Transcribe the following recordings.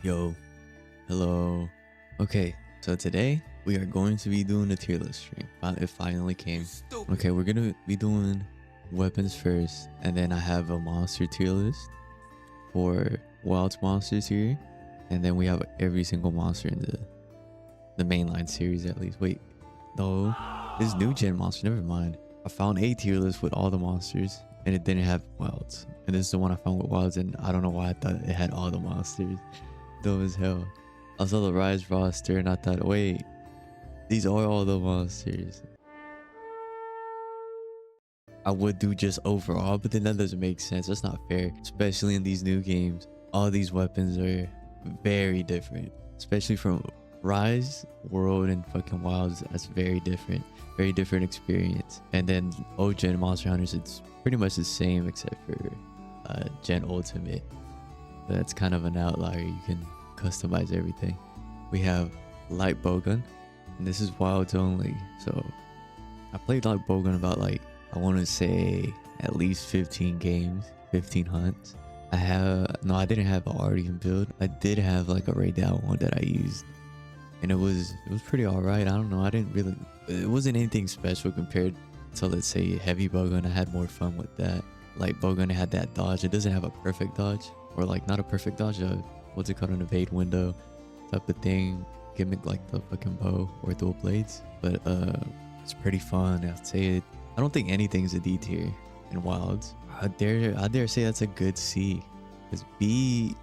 Yo, hello. Okay, so today we are going to be doing a tier list stream. It finally came. Okay, we're gonna be doing weapons first, and then I have a monster tier list for Wilds monsters here, and then we have every single monster in the mainline series at least. Wait, no, this new gen monster. Never mind. I found a tier list with all the monsters, and it didn't have Wilds. And this is the one I found with Wilds, and I don't know why I thought it had all the monsters. Dumb as hell. I saw the Rise roster and I thought, wait, these are all the monsters. I would do just overall, but then that doesn't make sense. That's not fair, especially in these new games. All these weapons are very different, especially from Rise, World, and fucking Wilds. That's very different experience. And then old gen Monster Hunters, it's pretty much the same except for Gen Ultimate. That's kind of an outlier. You can customize everything. We have Light Bowgun, and this is Wilds only. So I played Light Bowgun about I want to say at least 15 games, 15 hunts. I didn't have an Ardian build. I did have a Ray Down one that I used, and it was pretty alright. I don't know. It wasn't anything special compared to, let's say, Heavy Bowgun. I had more fun with that. Light Bowgun had that dodge. It doesn't have a perfect dodge, or not a perfect dodge, what's it called, an evade window type of thing, gimmick like the fucking bow or dual blades. But it's pretty fun. I'd say it. I don't think anything's a D tier in Wilds. I dare say that's a good C, because B,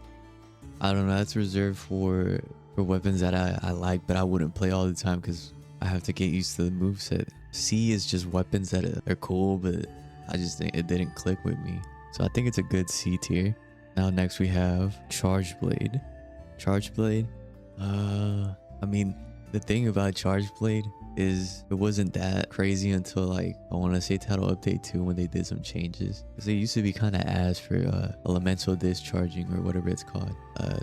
I don't know, that's reserved for weapons that I like, but I wouldn't play all the time because I have to get used to the moveset. C is just weapons that are cool, but I just think it didn't click with me. So I think it's a good C tier. Now next we have Charge Blade. Charge Blade, I mean, the thing about Charge Blade is it wasn't that crazy until I want to say Title Update 2, when they did some changes. Because it used to be kind of ass for elemental discharging, or whatever it's called.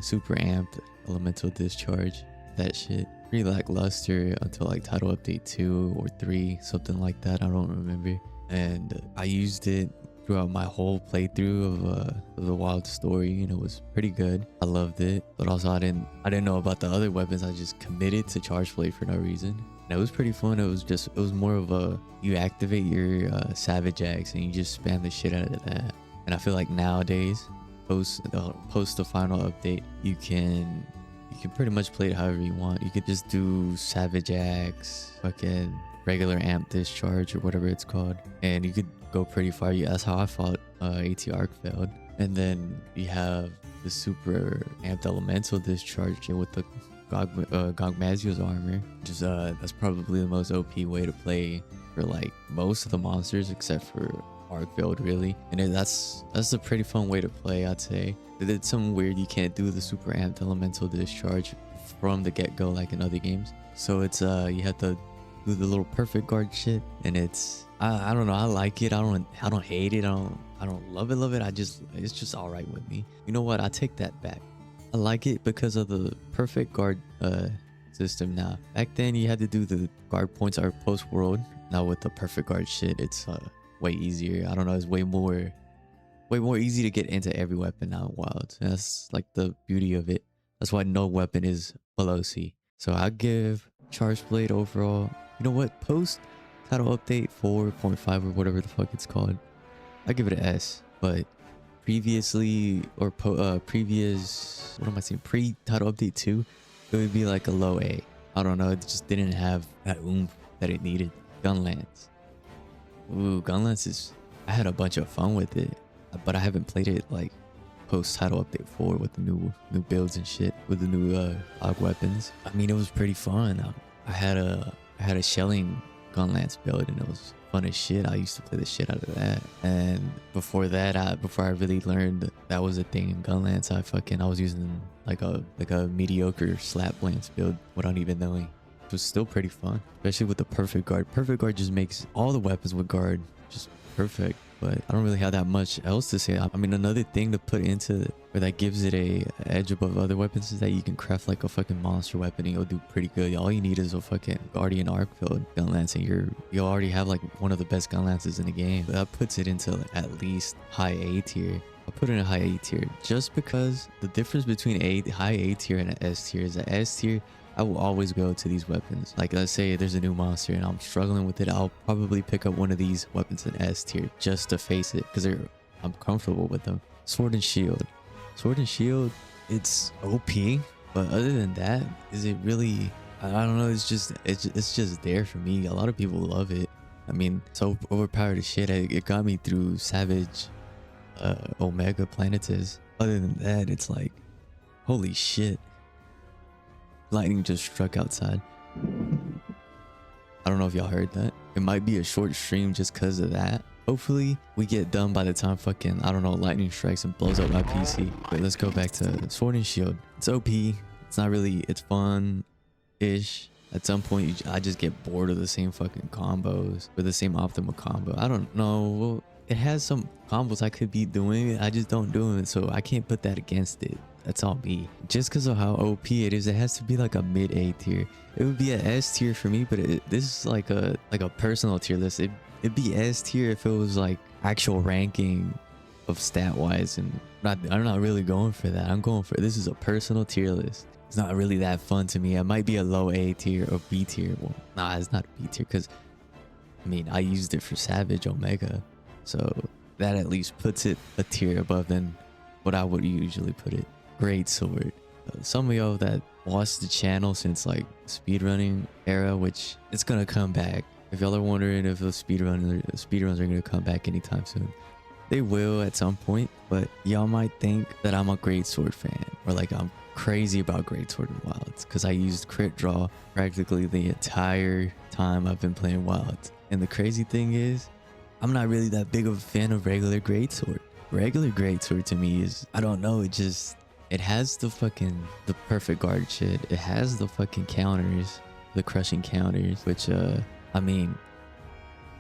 Super amped elemental discharge. That shit. Pretty lackluster until Title Update 2 or 3, something like that. I don't remember. And I used it throughout my whole playthrough of the Wild story, and it was pretty good. I loved it, but also I didn't know about the other weapons. I just committed to Charge Blade for no reason, and it was pretty fun. It was more of a, you activate your Savage Axe and you just spam the shit out of that. And I feel like nowadays, post the final update, you can pretty much play it however you want. You could just do Savage Axe, fucking regular amp discharge, or whatever it's called, and you could go pretty far. Yeah, that's how I fought AT Arcveld. And then you have the super amped elemental discharge with the Gogmazio's armor. Just that's probably the most OP way to play for most of the monsters except for Arcveld, really. And that's a pretty fun way to play, I'd say. It's something weird. You can't do the super amped elemental discharge from the get-go like in other games. So it's you have to do the little perfect guard shit, and it's I don't know, I like it. I don't hate it. I don't love it. It's just all right with me. You know what? I take that back. I like it because of the perfect guard system now. Back then you had to do the guard points are post world. Now with the perfect guard shit, it's way easier. I don't know, it's way more easy to get into every weapon now in Wilds. And that's the beauty of it. That's why no weapon is below C. So I give Charge Blade overall, you know what, post Title Update 4.5 or whatever the fuck it's called, I give it an S. But previously, or previous, what am I saying, pre-Title Update 2, it would be a low A. I don't know, it just didn't have that oomph that it needed. Gunlance. Ooh, Gunlance is, I had a bunch of fun with it, but I haven't played it post Title Update 4 with the new builds and shit, with the new AUG weapons. I mean, it was pretty fun. I had a shelling Gunlance build, and it was fun as shit. I used to play the shit out of that. And before that, before I really learned that was a thing in Gunlance, I was using a mediocre slap lance build without even knowing. It was still pretty fun, especially with the perfect guard. Perfect guard just makes all the weapons with guard just perfect. But I don't really have that much else to say. I mean, another thing to put into it, or that gives it a edge above other weapons, is that you can craft a fucking monster weapon and you'll do pretty good. All you need is a fucking Guardian Arcveld Gunlance, and you already have one of the best Gunlances in the game. But that puts it into at least high A tier. I'll put it in a high A tier just because the difference between high A tier and an S tier is that S tier, I will always go to these weapons. Like let's say there's a new monster and I'm struggling with it, I'll probably pick up one of these weapons in S tier just to face it because I'm comfortable with them. Sword and shield. Sword and shield, it's OP, but other than that, is it really? I don't know. It's just there for me. A lot of people love it. I mean, so overpowered as shit. It got me through Savage, Omega Planetes. Other than that, it's like, holy shit. Lightning just struck outside. I don't know if y'all heard that. It might be a short stream just because of that. Hopefully we get done by the time fucking, I don't know, lightning strikes and blows up my PC. But let's go back to Sword and Shield. It's OP. It's not really, it's fun-ish. At some point, I just get bored of the same fucking combos or the same optimal combo. I don't know. Well, it has some combos I could be doing. I just don't do it. So I can't put that against it. That's all me. Just because of how OP it is, it has to be like a mid A tier. It would be an S tier for me, but this is like a personal tier list. It'd be S tier if it was like actual ranking of stat wise, and I'm not really going for that. I'm going for, this is a personal tier list. It's not really that fun to me. It might be a low A tier or B tier. Well, nah, it's not B tier because I mean I used it for Savage Omega, so that at least puts it a tier above than what I would usually put it. Great sword. Some of y'all that watched the channel since like speedrunning era, which it's gonna come back. If y'all are wondering if the speedruns are gonna come back anytime soon, they will at some point. But y'all might think that I'm a Great Sword fan, or like I'm crazy about Great Sword in Wilds, because I used crit draw practically the entire time I've been playing Wilds. And the crazy thing is, I'm not really that big of a fan of regular Great Sword. Regular Great Sword to me is, I don't know, it has the perfect guard shit. It has the fucking counters, the crushing counters, which I mean,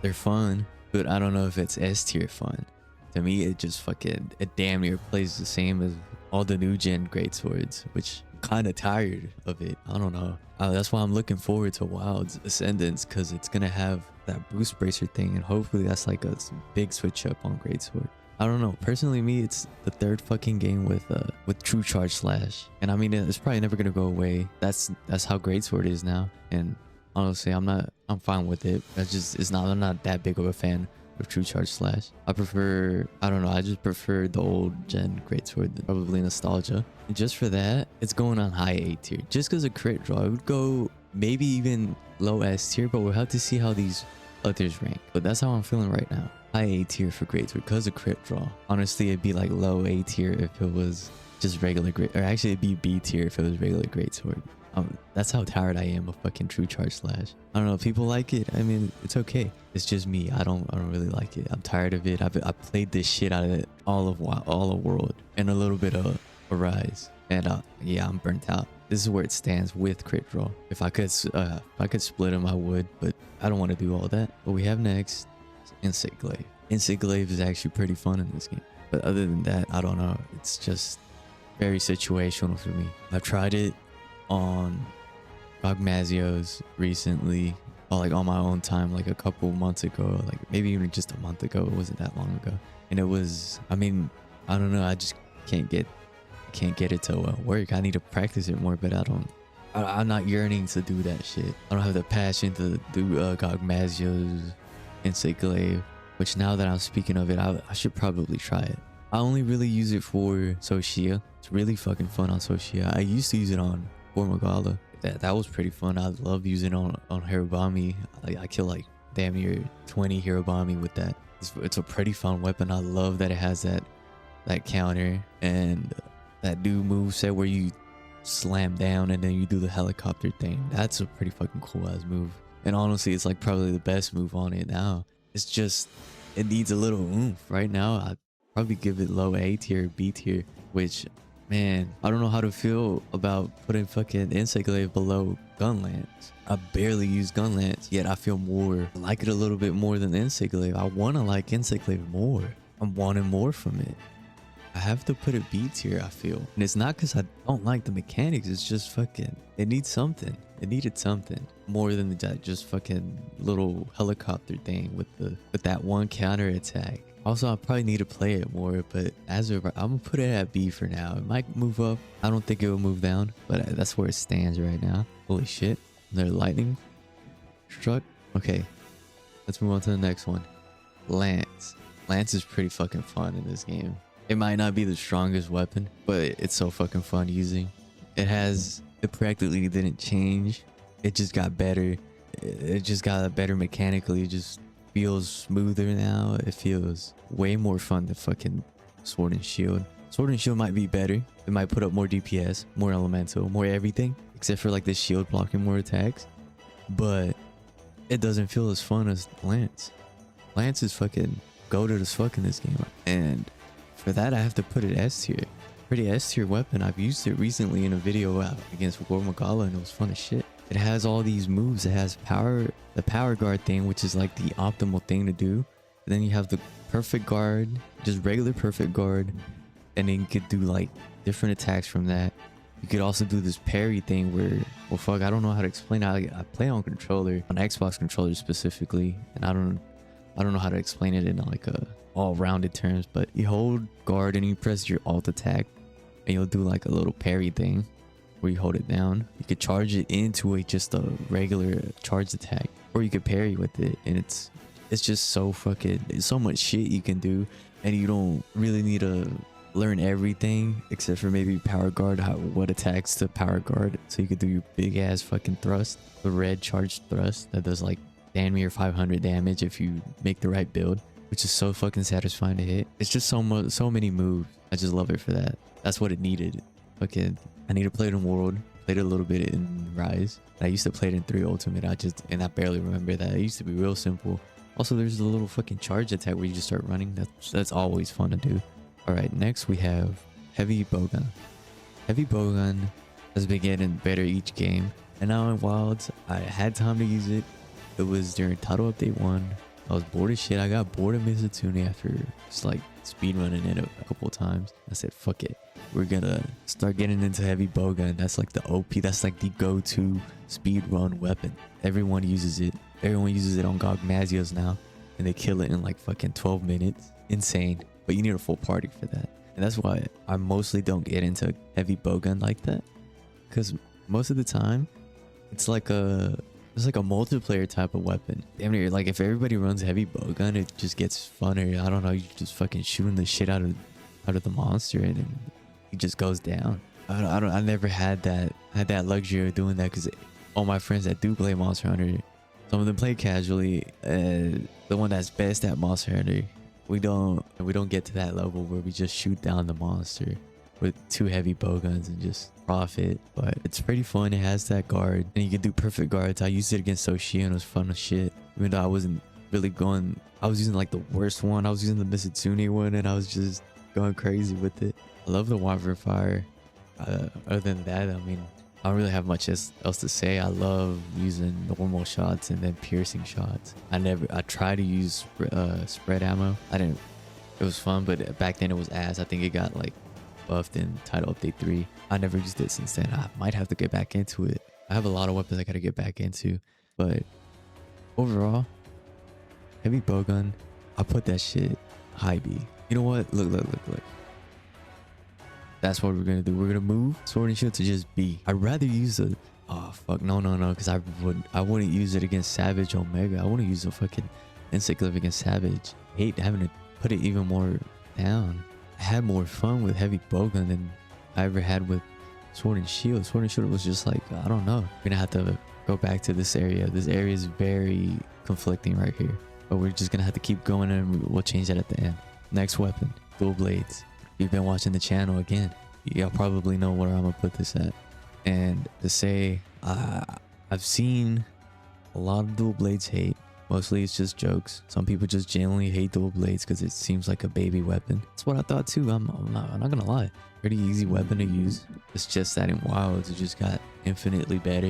they're fun, but I don't know if it's S tier fun. To me, it just fucking, it damn near plays the same as all the new gen Great Swords, which I'm kind of tired of it. I don't know. That's why I'm looking forward to Wild's Ascendance, because it's gonna have that boost bracer thing, and hopefully that's like a big switch up on Great Sword. I don't know. Personally, me, it's the third fucking game with True Charge Slash, and I mean it's probably never gonna go away. That's how Great Sword is now, and honestly, I'm fine with it. I'm not that big of a fan of True Charge Slash. I just prefer the old gen Great Sword, probably nostalgia. And just for that, it's going on high A tier. Just because of crit draw, it would go maybe even low S tier, but we'll have to see how these others rank. But that's how I'm feeling right now. High A tier for Great Sword because of crit draw. Honestly, it'd be like low A tier if it was just regular Great, or actually it'd be B tier if it was regular Great Sword. That's how tired I am of fucking True Charge Slash. I don't know if people like it. I mean, it's okay. It's just me. I don't really like it. I'm tired of it. I played this shit out of it all of World and a little bit of Arise, and yeah, I'm burnt out. This is where it stands with crit draw. If I could split them, I would, but I don't want to do all that. What we have next is Insect Glaive. Insect Glaive is actually pretty fun in this game, but other than that, I don't know. It's just very situational for me. I've tried it on Gogmazios recently, or like on my own time, like a couple months ago, like maybe even just a month ago. It wasn't that long ago, and it was, I mean, I don't know, I just can't get it to work. I need to practice it more, but I'm not yearning to do that shit. I don't have the passion to do Gogmazios Insect Glaive, which now that I'm speaking of it, I should probably try it. I only really use it for Soshia. It's really fucking fun on Soshia. I used to use it on Formagala. That was pretty fun. I love using it on Hirobami. I kill like damn near 20 Hirobami with that. It's a pretty fun weapon. I love that it has that counter and that new moveset where you slam down and then you do the helicopter thing. That's a pretty fucking cool ass move. And honestly, it's like probably the best move on it now. It's just, it needs a little oomph. Right now, I'd probably give it low A tier, B tier, which, man, I don't know how to feel about putting fucking Insect Glaive below Gunlance. I barely use Gunlance, yet I feel I like it a little bit more than Insect Glaive. I want to like Insect Glaive more. I'm wanting more from it. I have to put it B tier, I feel. And it's not because I don't like the mechanics. It's just fucking, it needs something. It needed something more than that just fucking little helicopter thing with that one counter attack. Also, I probably need to play it more, but as of I'm gonna put it at B for now. It might move up. I don't think it will move down, but that's where it stands right now. Holy shit. Another lightning struck. Okay, let's move on to the next one. Lance. Lance is pretty fucking fun in this game. It might not be the strongest weapon, but it's so fucking fun using. It practically didn't change. It just got better. It just got better mechanically. It just feels smoother now. It feels way more fun than fucking Sword and Shield. Sword and Shield might be better. It might put up more DPS, more elemental, more everything, except for like the shield blocking more attacks. But it doesn't feel as fun as Lance. Lance is fucking goated as fuck in this game. And for that, I have to put it S tier. Pretty S tier weapon. I've used it recently in a video against War Magala, and it was fun as shit. It has all these moves. It has the power guard thing, which is like the optimal thing to do. And then you have the perfect guard, just regular perfect guard. And then you could do like different attacks from that. You could also do this parry thing where, well, fuck, I don't know how to explain it. I play on controller, on Xbox controller specifically, and I don't know how to explain it in like a all-rounded terms. But you hold guard and you press your alt attack, and you'll do like a little parry thing where you hold it down. You could charge it into just a regular charge attack, or you could parry with it, and it's just so fucking, it's so much shit you can do, and you don't really need to learn everything except for maybe power guard, what attacks to power guard, so you could do your big ass fucking thrust, the red charged thrust that does like damn near 500 damage if you make the right build, which is so fucking satisfying to hit. It's just so many moves. I just love it for that. That's what it needed. Okay, I need to play it in World. Played it a little bit in Rise. I used to play it in 3 Ultimate. I barely remember that. It used to be real simple. Also, there's a little fucking charge attack where you just start running. That's always fun to do. All right, next we have Heavy Bowgun. Heavy Bowgun has been getting better each game, and now in Wilds, I had time to use it. It was during Title Update 1. I was bored as shit. I got bored of Mizutune after just like speed running it a couple of times. I said, fuck it. We're gonna start getting into Heavy Bowgun. That's like the OP. That's like the go-to speed run weapon. Everyone uses it. Everyone uses it on GOG Mazios now, and they kill it in like fucking 12 minutes. Insane. But you need a full party for that. And that's why I mostly don't get into Heavy Bowgun like that, because most of the time it's like a multiplayer type of weapon. Damn near, like if everybody runs Heavy Bowgun, it just gets funner. I don't know, you just fucking shooting the shit out of the monster, and he just goes down. I never had that luxury of doing that, because all my friends that do play Monster Hunter, some of them play casually. The one that's best at Monster Hunter, we don't get to that level where we just shoot down the monster with 2 heavy bowguns and just profit. But it's pretty fun. It has that guard, and you can do perfect guards. I used it against Soshi, and it was fun as shit. Even though I wasn't really going, I was using like the worst one. I was using the Mizutune one, and I was just going crazy with it. I love the Wyvern Fire. Other than that, I mean, I don't really have much else to say. I love using normal shots and then piercing shots. I tried to use spread ammo. It was fun, but back then it was ass. I think it got like buffed in Title Update 3. I never used it since then. I might have to get back into it. I have a lot of weapons I gotta get back into, but overall, Heavy Bowgun, I put that shit high B. You know what? Look. That's what we're gonna do. We're gonna move Sword and Shield to just B. I'd rather use a, oh fuck, no, because I wouldn't use it against Savage Omega. I wouldn't use a fucking Encycliff against Savage. I hate having to put it even more down. I had more fun with Heavy Bowgun than I ever had with Sword and Shield. Sword and Shield was just like, I don't know. We're gonna have to go back to this area. This area is very conflicting right here, but we're just gonna have to keep going, and we'll change that at the end. Next weapon, Dual Blades. If you've been watching the channel again, y'all probably know where I'm gonna put this at. And to say, I've seen a lot of Dual Blades hate. Mostly it's just jokes. Some people just genuinely hate Dual Blades because it seems like a baby weapon. That's what I thought too. I'm not gonna lie. Pretty easy weapon to use. It's just that in Wilds it just got infinitely better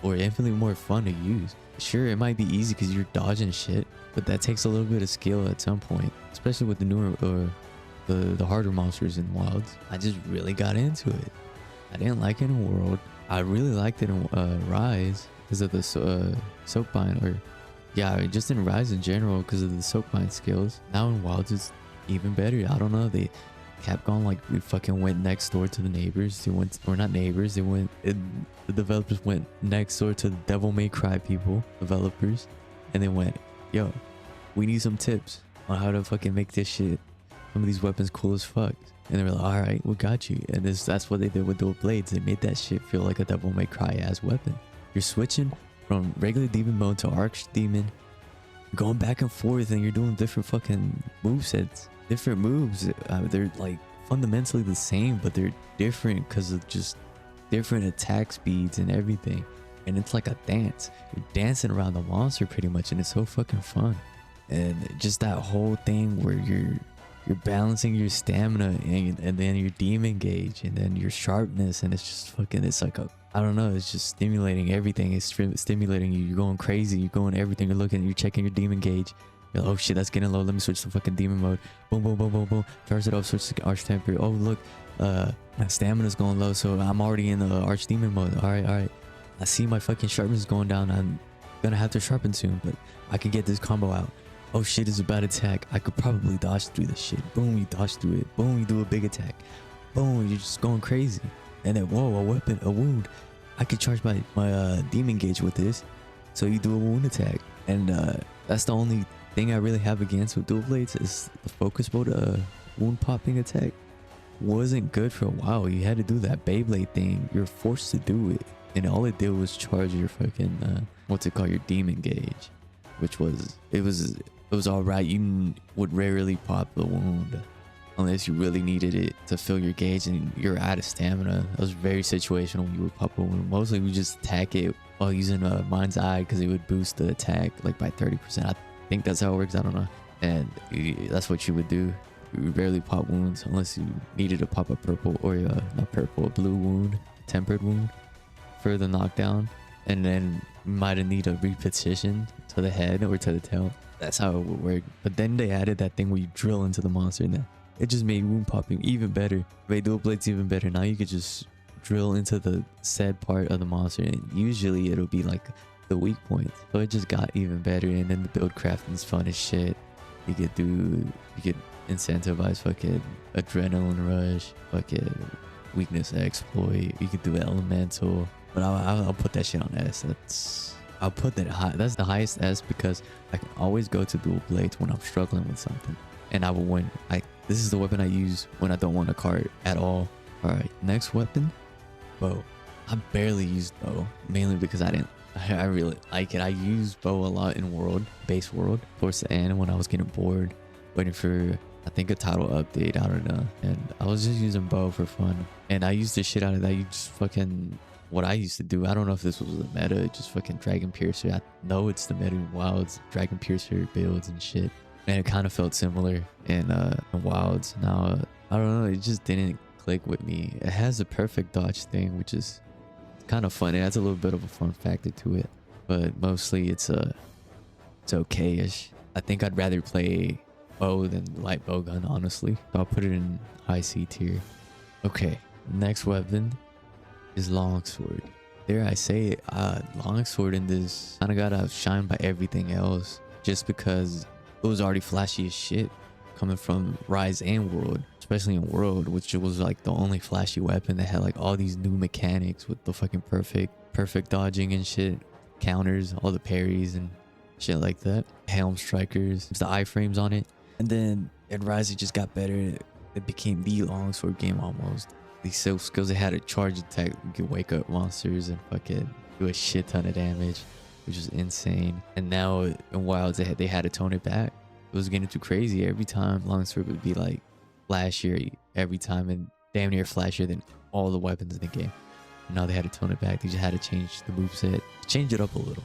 or infinitely more fun to use. Sure, it might be easy because you're dodging shit, but that takes a little bit of skill at some point, especially with the newer the harder monsters in Wilds. I just really got into it. I didn't like it in World. I really liked it in Rise because of the Soakbind, or Yeah, I mean, just in Rise in general because of the Soapmine skills. Now in Wilds it's even better. I don't know. Capcom like we fucking went next door to the neighbors. They went, or not neighbors. The developers went next door to the Devil May Cry people, developers, and they went, yo, we need some tips on how to fucking make this shit, some of these weapons cool as fuck. And they were like, all right, we got you. And that's what they did with dual blades. They made that shit feel like a Devil May Cry ass weapon. You're switching from regular demon mode to archdemon, you're going back and forth, and you're doing different fucking movesets, different moves. They're like fundamentally the same, but they're different because of just different attack speeds and everything. And it's like a dance. You're dancing around the monster pretty much, and it's so fucking fun. And just that whole thing where you're balancing your stamina and then your demon gauge and then your sharpness, and it's just fucking, it's like a, I don't know, it's just stimulating everything. It's stimulating you. You're going crazy. You're going everything. You're looking, you're checking your demon gauge. You're like, oh shit, that's getting low. Let me switch to fucking demon mode. Boom, boom, boom, boom, boom. Charge it up, switch to arch temper. Oh look, my stamina's going low, so I'm already in the arch demon mode. All right. I see my fucking sharpness going down. I'm gonna have to sharpen soon, but I can get this combo out. Oh shit, it's a bad attack. I could probably dodge through this shit. Boom, you dodge through it. Boom, you do a big attack. Boom, you're just going crazy. And then, whoa, a weapon, a wound. I could charge my demon gauge with this. So you do a wound attack. And that's the only thing I really have against with dual blades is the focus mode wound popping attack. Wasn't good for a while. You had to do that Beyblade thing. You're forced to do it. And all it did was charge your fucking, what's it called, your demon gauge. Which was, it was alright. You would rarely pop the wound unless you really needed it to fill your gauge and you're out of stamina. That was very situational when you would pop a wound. Mostly we just attack it while using Mind's Eye because it would boost the attack like by 30%. I think that's how it works. I don't know. And that's what you would do. You rarely pop wounds unless you needed to pop a purple or not purple, a blue wound, tempered wound for the knockdown. And then you might need a repetition to the head or to the tail. That's how it would work. But then they added that thing where you drill into the monster, and it just made wound popping even better. Made dual blades even better. Now you could just drill into the said part of the monster, and usually it'll be like the weak point. So it just got even better. And then the build crafting's fun as shit. You could incentivize fucking adrenaline rush, fucking weakness exploit. You could do elemental. But I'll put that shit on S. I'll put that high. That's the highest S because I can always go to dual blades when I'm struggling with something, and I will win. This is the weapon I use when I don't want a card at all. All right, next weapon, bow. I barely used bow, mainly because I really like it. I used bow a lot in base world towards the end when I was getting bored, waiting for I think a title update. I don't know, and I was just using bow for fun, and I used the shit out of that. You just fucking. What I used to do, I don't know if this was the meta, just fucking Dragon Piercer. I know it's the meta in Wilds, Dragon Piercer builds and shit. And it kind of felt similar in Wilds. Now, I don't know, it just didn't click with me. It has a perfect dodge thing, which is kind of fun. It adds a little bit of a fun factor to it. But mostly it's okay-ish. I think I'd rather play bow than light bowgun, honestly. So I'll put it in high C tier. Okay, next weapon is longsword. Dare I say it, longsword in this kind of got outshined by everything else just because it was already flashy as shit coming from Rise and World, especially in World, which was like the only flashy weapon that had like all these new mechanics with the fucking perfect dodging and shit, counters, all the parries and shit like that, helm strikers, the iframes on it. And then in Rise it just got better. It became the longsword game almost. These self skills, they had a charge attack. You could wake up monsters and fucking do a shit ton of damage, which is insane. And now in Wilds, they had to tone it back. It was getting too crazy. Every time longsword would be like flashier every time, and damn near flashier than all the weapons in the game. And now they had to tone it back. They just had to change the moveset, change it up a little.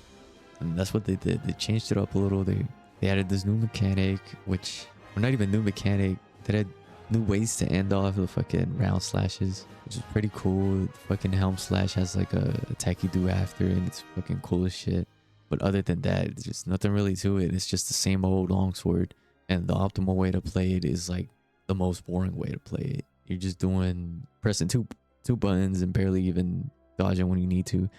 And that's what they did. They changed it up a little. They added this new mechanic, which, or not even new mechanic, that had new ways to end off the fucking round slashes, which is pretty cool. The fucking helm slash has like a attack you do after, and it's fucking cool as shit. But other than that, there's just nothing really to it. It's just the same old longsword, and the optimal way to play it is like the most boring way to play it. You're just pressing two buttons and barely even dodging when you need to.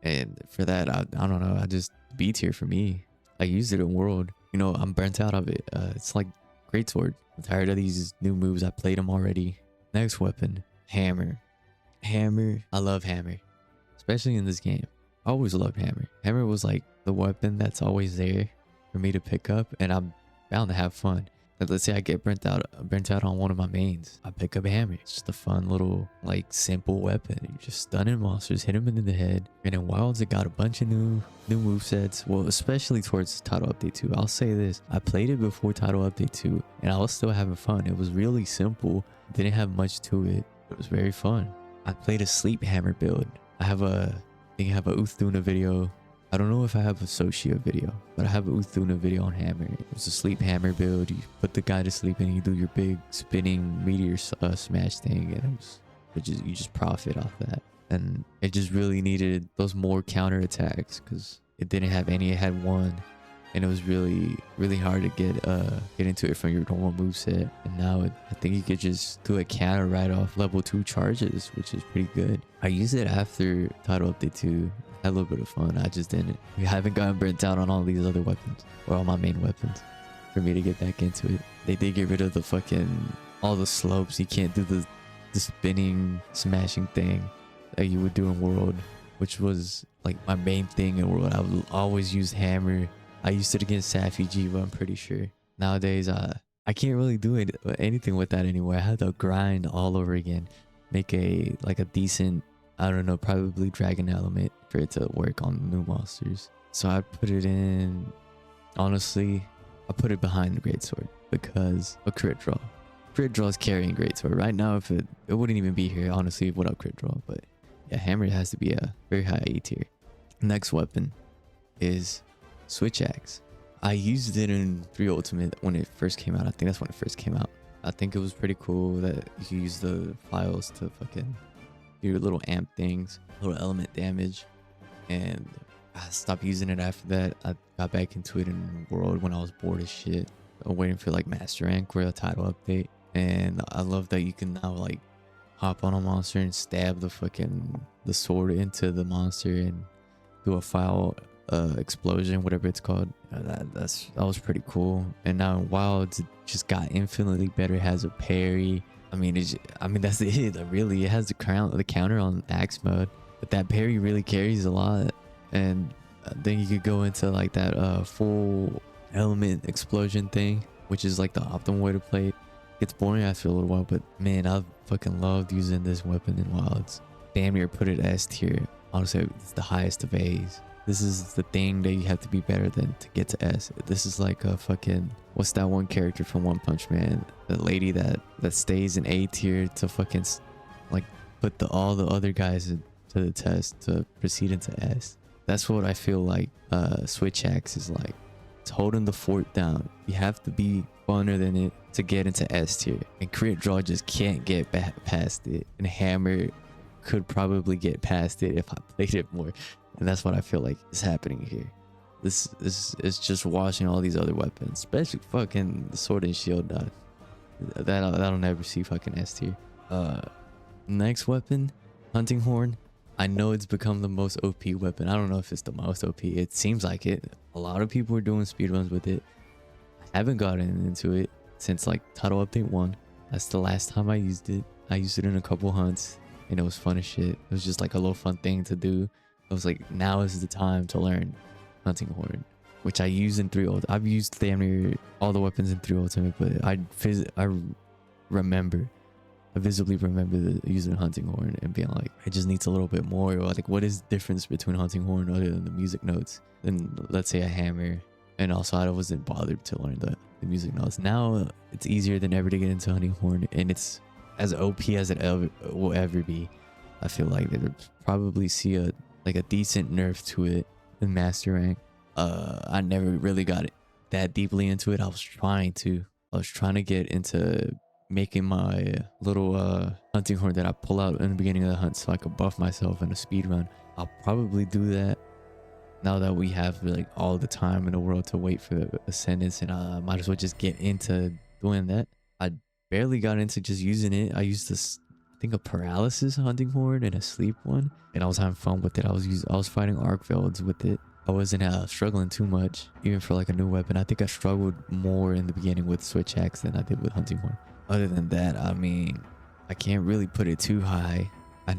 And for that, I don't know, I just B tier for me. I used it in World. You know, I'm burnt out of it. It's like Greatsword. I'm tired of these new moves. I played them already. Next weapon, Hammer. Hammer. I love Hammer, especially in this game. I always loved Hammer. Hammer was like the weapon that's always there for me to pick up, and I'm bound to have fun. Like, let's say I get burnt out on one of my mains. I pick up Hammer. It's just a fun little, like, simple weapon. You're just stunning monsters, hit them in the head. And in Wilds, it got a bunch of new movesets. Well, especially towards Title Update 2. I'll say this. I played it before Title Update 2, and I was still having fun. It was really simple. Didn't have much to it. It was very fun. I played a Sleep Hammer build. I think I have a Uthuna video. I don't know if I have a Soshia video, but I have a Uthuna video on Hammer. It was a Sleep Hammer build. You put the guy to sleep and you do your big spinning meteor smash thing, and you just profit off that. And it just really needed those more counter attacks because it didn't have any. It had one, and it was really hard to get into it from your normal moveset. And now I think you could just do a counter right off level 2 charges, which is pretty good. I used it after Title Update 2. Had a little bit of fun. I just didn't. We haven't gotten burnt out on all these other weapons, or all my main weapons, for me to get back into it. They did get rid of the all the slopes. You can't do the spinning smashing thing that you would do in World, which was like my main thing in World. I would always use Hammer. I used it against Safi Jiva, I'm pretty sure. Nowadays, I can't really do anything with that anymore. I had to grind all over again. Make a decent, I don't know, probably dragon element for it to work on new monsters. So I put it in, honestly, I put it behind the Greatsword because a crit draw. Crit draw is carrying Greatsword. Right now, if it wouldn't even be here, honestly, without crit draw. But yeah, Hammer has to be a very high A tier. Next weapon is Switch Axe. I used it in 3 Ultimate when it first came out. I think that's when it first came out. I think it was pretty cool that you use the files to fucking do your little amp things, little element damage. And I stopped using it after that. I got back into it in World when I was bored as shit. Waiting for like Master Rank or a title update. And I love that you can now like hop on a monster and stab the sword into the monster and do a file explosion, whatever it's called. That was pretty cool. And now in Wilds, it just got infinitely better. It has a parry. I mean that's it. Really, it has the counter on axe mode, but that parry really carries a lot. And then you could go into like that full element explosion thing, which is like the optimal way to play it. It's boring after a little while, but man, I fucking loved using this weapon in Wilds. Damn near put it S tier. Honestly, it's the highest of A's. This is the thing that you have to be better than to get to S. This is like a fucking, what's that one character from One Punch Man? The lady that stays in A tier to fucking like put all the other guys to the test to proceed into S. That's what I feel like Switch Axe is like. It's holding the fort down. You have to be funner than it to get into S tier. And Crit Draw just can't get past it. And Hammer could probably get past it if I played it more. And that's what I feel like is happening here. This is just washing all these other weapons, especially fucking the Sword and Shield. That'll never see fucking S tier. Next weapon, Hunting Horn. I know it's become the most OP weapon. I don't know if it's the most OP. It seems like it. A lot of people are doing speedruns with it. I haven't gotten into it since like Title Update 1. That's the last time I used it. I used it in a couple hunts and it was fun as shit. It was just like a little fun thing to do. I was like, now is the time to learn Hunting Horn, which I use in 3 Ultimate. I've used damn near all the weapons in 3 Ultimate, but I visibly remember using Hunting Horn and being like, it just needs a little bit more. Or like, what is the difference between Hunting Horn other than the music notes? Then let's say a Hammer. And also, I wasn't bothered to learn the music notes. Now it's easier than ever to get into Hunting Horn, and it's as OP as it will ever be. I feel like they'll probably see a decent nerf to it in Master Rank. I never really got that deeply into it. I was trying to get into making my little Hunting Horn that I pull out in the beginning of the hunt so I could buff myself in a speed run. I'll probably do that now that we have like all the time in the world to wait for the Ascendance, and I might as well just get into doing that. I barely got into just using it. I used this, I think, a paralysis Hunting Horn and a sleep one, and I was having fun with it. I was fighting Arkvelds with it. I wasn't struggling too much, even for like a new weapon. I think I struggled more in the beginning with Switch Axe than I did with Hunting Horn. Other than that, I mean, I can't really put it too high. I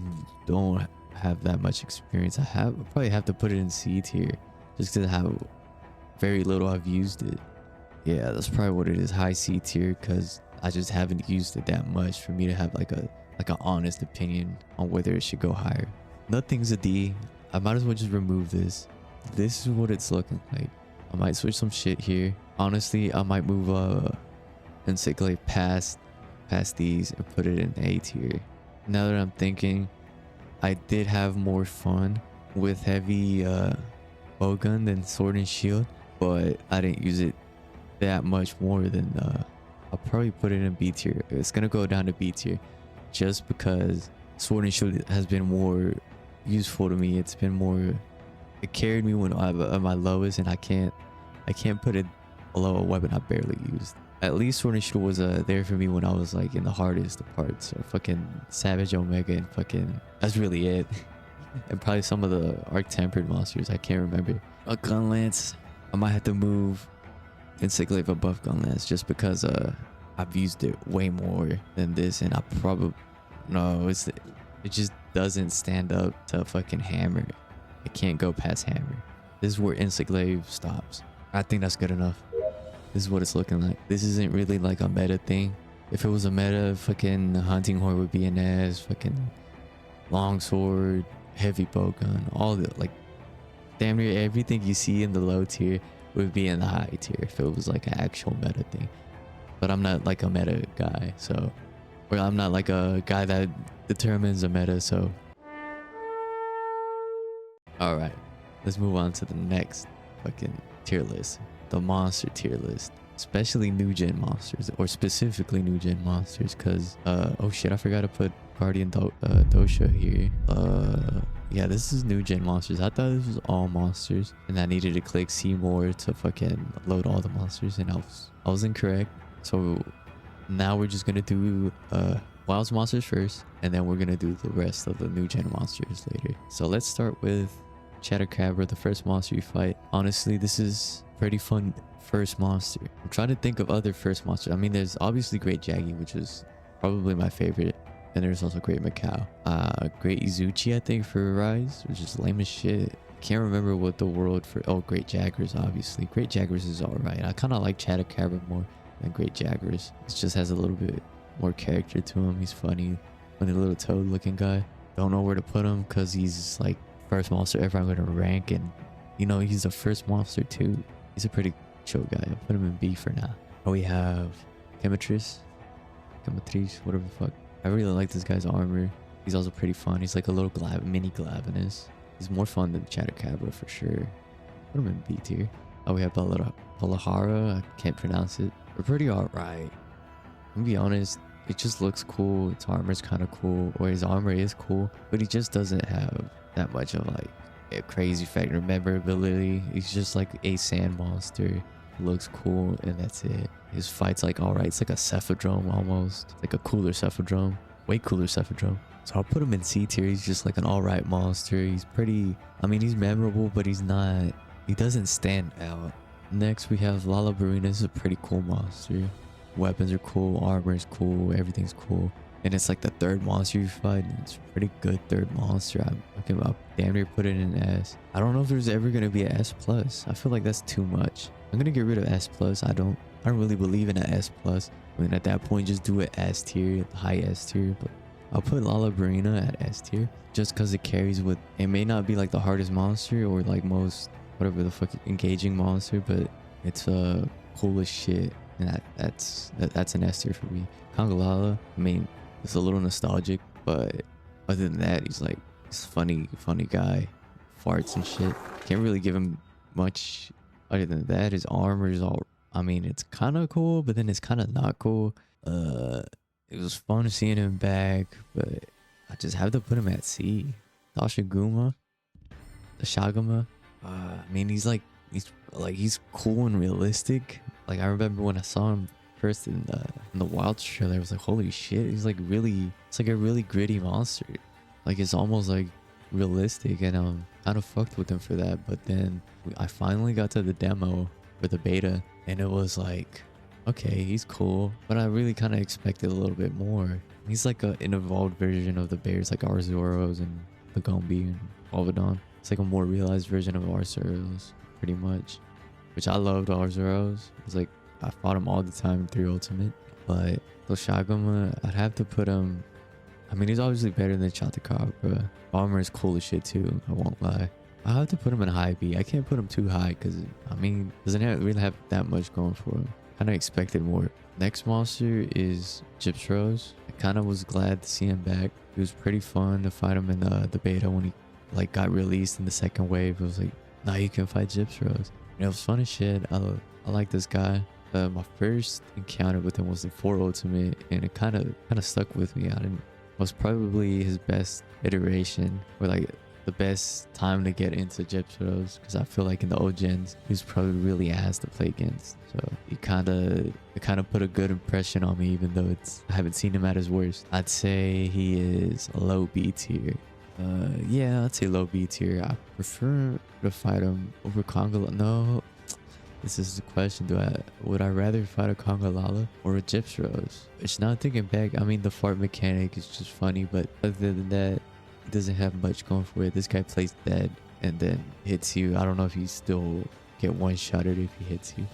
don't have that much experience. I probably have to put it in C tier, just because I have very little I've used it. Yeah, that's probably what it is, high C tier, because I just haven't used it that much for me to have like an honest opinion on whether it should go higher. Nothing's a D. I might as well just remove this. This is what it's looking like. I might switch some shit here. Honestly, I might move Encyclade past these and put it in A tier. Now that I'm thinking, I did have more fun with heavy bowgun than sword and shield, but I didn't use it that much more than I'll probably put it in B tier. It's gonna go down to B tier just because sword and shield has been more useful to me. It's been more, it carried me when I'm at my lowest, and I can't put it below a weapon I barely used. At least sword and shield was there for me when I was like in the hardest parts, or fucking Savage Omega, and fucking, that's really it. And probably some of the Arc Tempered monsters, I can't remember. A Gun Lance, I might have to move Encyclade above Gun Lance just because I've used it way more than this, and I probably, no, it just doesn't stand up to fucking Hammer. It can't go past Hammer. This is where Encyclade stops. I think that's good enough. This is what it's looking like. This isn't really like a meta thing. If it was a meta, fucking Hunting Horn would be an S, fucking Longsword, heavy bowgun, all the, like, damn near everything you see in the low tier would be in the high tier if it was like an actual meta thing. But I'm not like a meta guy, so, or I'm not like a guy that determines a meta, so. All right, let's move on to the next fucking tier list, the monster tier list, especially new gen monsters, or specifically new gen monsters, because oh shit, I forgot to put Guardian Dosha here. Yeah, this is new gen monsters. I thought this was all monsters, and I needed to click see more to fucking load all the monsters, and I was incorrect. So now we're just gonna do Wilds monsters first, and then we're gonna do the rest of the new gen monsters later. So let's start with Chattercrabber, the first monster you fight. Honestly, this is pretty fun first monster. I'm trying to think of other first monsters. I mean, there's obviously Great Jaggy, which is probably my favorite, and there's also Great Macau. Great Izuchi, I think, for Rise, which is lame as shit. Can't remember what the world for. Oh, Great Jaggers, obviously. Great Jaggers is alright. I kind of like Chattercrabber more than Great Jaggers. It just has a little bit more character to him. He's funny little toad looking guy. Don't know where to put him because he's like first monster ever I'm gonna rank, and you know, he's the first monster too. He's a pretty chill guy. I'll put him in B for now. Oh, we have Chemitrice, whatever the fuck. I really like this guy's armor. He's also pretty fun. He's like a little mini Glavenus. He's more fun than Chattercrabber for sure. Put him in B tier. Oh, we have Balahara. I can't pronounce it. We're pretty alright. I'm gonna be honest, it just looks cool. Its armor's kind of cool, or his armor is cool, but he just doesn't have that much of like a crazy factor memorability. He's just like a sand monster. Looks cool, and that's it. His fight's like alright. It's like a Cephadrome almost. Like a cooler Cephadrome. Way cooler Cephadrome. So I'll put him in C tier. He's just like an alright monster. He's pretty, I mean, he's memorable, but he's not, he doesn't stand out. Next we have Lalaburina. This is a pretty cool monster. Weapons are cool, armor is cool, everything's cool. And it's like the third monster you fight, and it's a pretty good third monster. I'll damn near put it in S. I don't know if there's ever gonna be an S plus. I feel like that's too much. I'm gonna get rid of S plus. I don't really believe in an S plus. I mean, at that point, just do it S tier, high S tier. But I'll put Lalaburina at S tier just because it carries with. It may not be like the hardest monster or like most whatever the fuck engaging monster, but it's cool as shit, and that's an S tier for me. Congalala, I mean, it's a little nostalgic, but other than that, he's funny guy, farts and shit. Can't really give him much other than that. His armor is all, I mean, it's kind of cool, but then it's kind of not cool. It was fun seeing him back, but I just have to put him at C. Dashaguma, the Shagama. I mean, he's cool and realistic. Like, I remember when I saw him first in the Wilds trailer, I was like, holy shit, he's like really, it's like a really gritty monster. Like, it's almost like realistic, and kind of fucked with him for that. But then I finally got to the demo for the beta, and it was like, okay, he's cool, but I really kind of expected a little bit more. He's like an evolved version of the bears, like Arzuros and the Gombi and Olvidon. It's like a more realized version of Arzuros, pretty much, which I loved. Arzuros. It's like I fought him all the time through Ultimate, but the Shaguma, I'd have to put him. I mean, he's obviously better than Chatakabra. Bomber is cool as shit too, I won't lie. I have to put him in high B. I can't put him too high because, I mean, doesn't really have that much going for him. Kind of expected more. Next monster is Gypsros. I kind of was glad to see him back. It was pretty fun to fight him in the beta when he like got released in the second wave. It was like, now you can fight Gypsros. And it was fun as shit. I like this guy. My first encounter with him was the 4 Ultimate, and it kind of stuck with me. Was probably his best iteration, or like the best time to get into Gypsros, because I feel like in the old gens he was probably really ass to play against. So it kind of put a good impression on me, even though I haven't seen him at his worst. I'd say he is a low B tier. Yeah, I'd say low B tier. I prefer to fight him over Conga. No, this is the question. Would I rather fight a Congalala or a Gypsros? Which, now thinking back, I mean, the fart mechanic is just funny, but other than that, it doesn't have much going for it. This guy plays dead and then hits you. I don't know if you still get one-shotted if he hits you,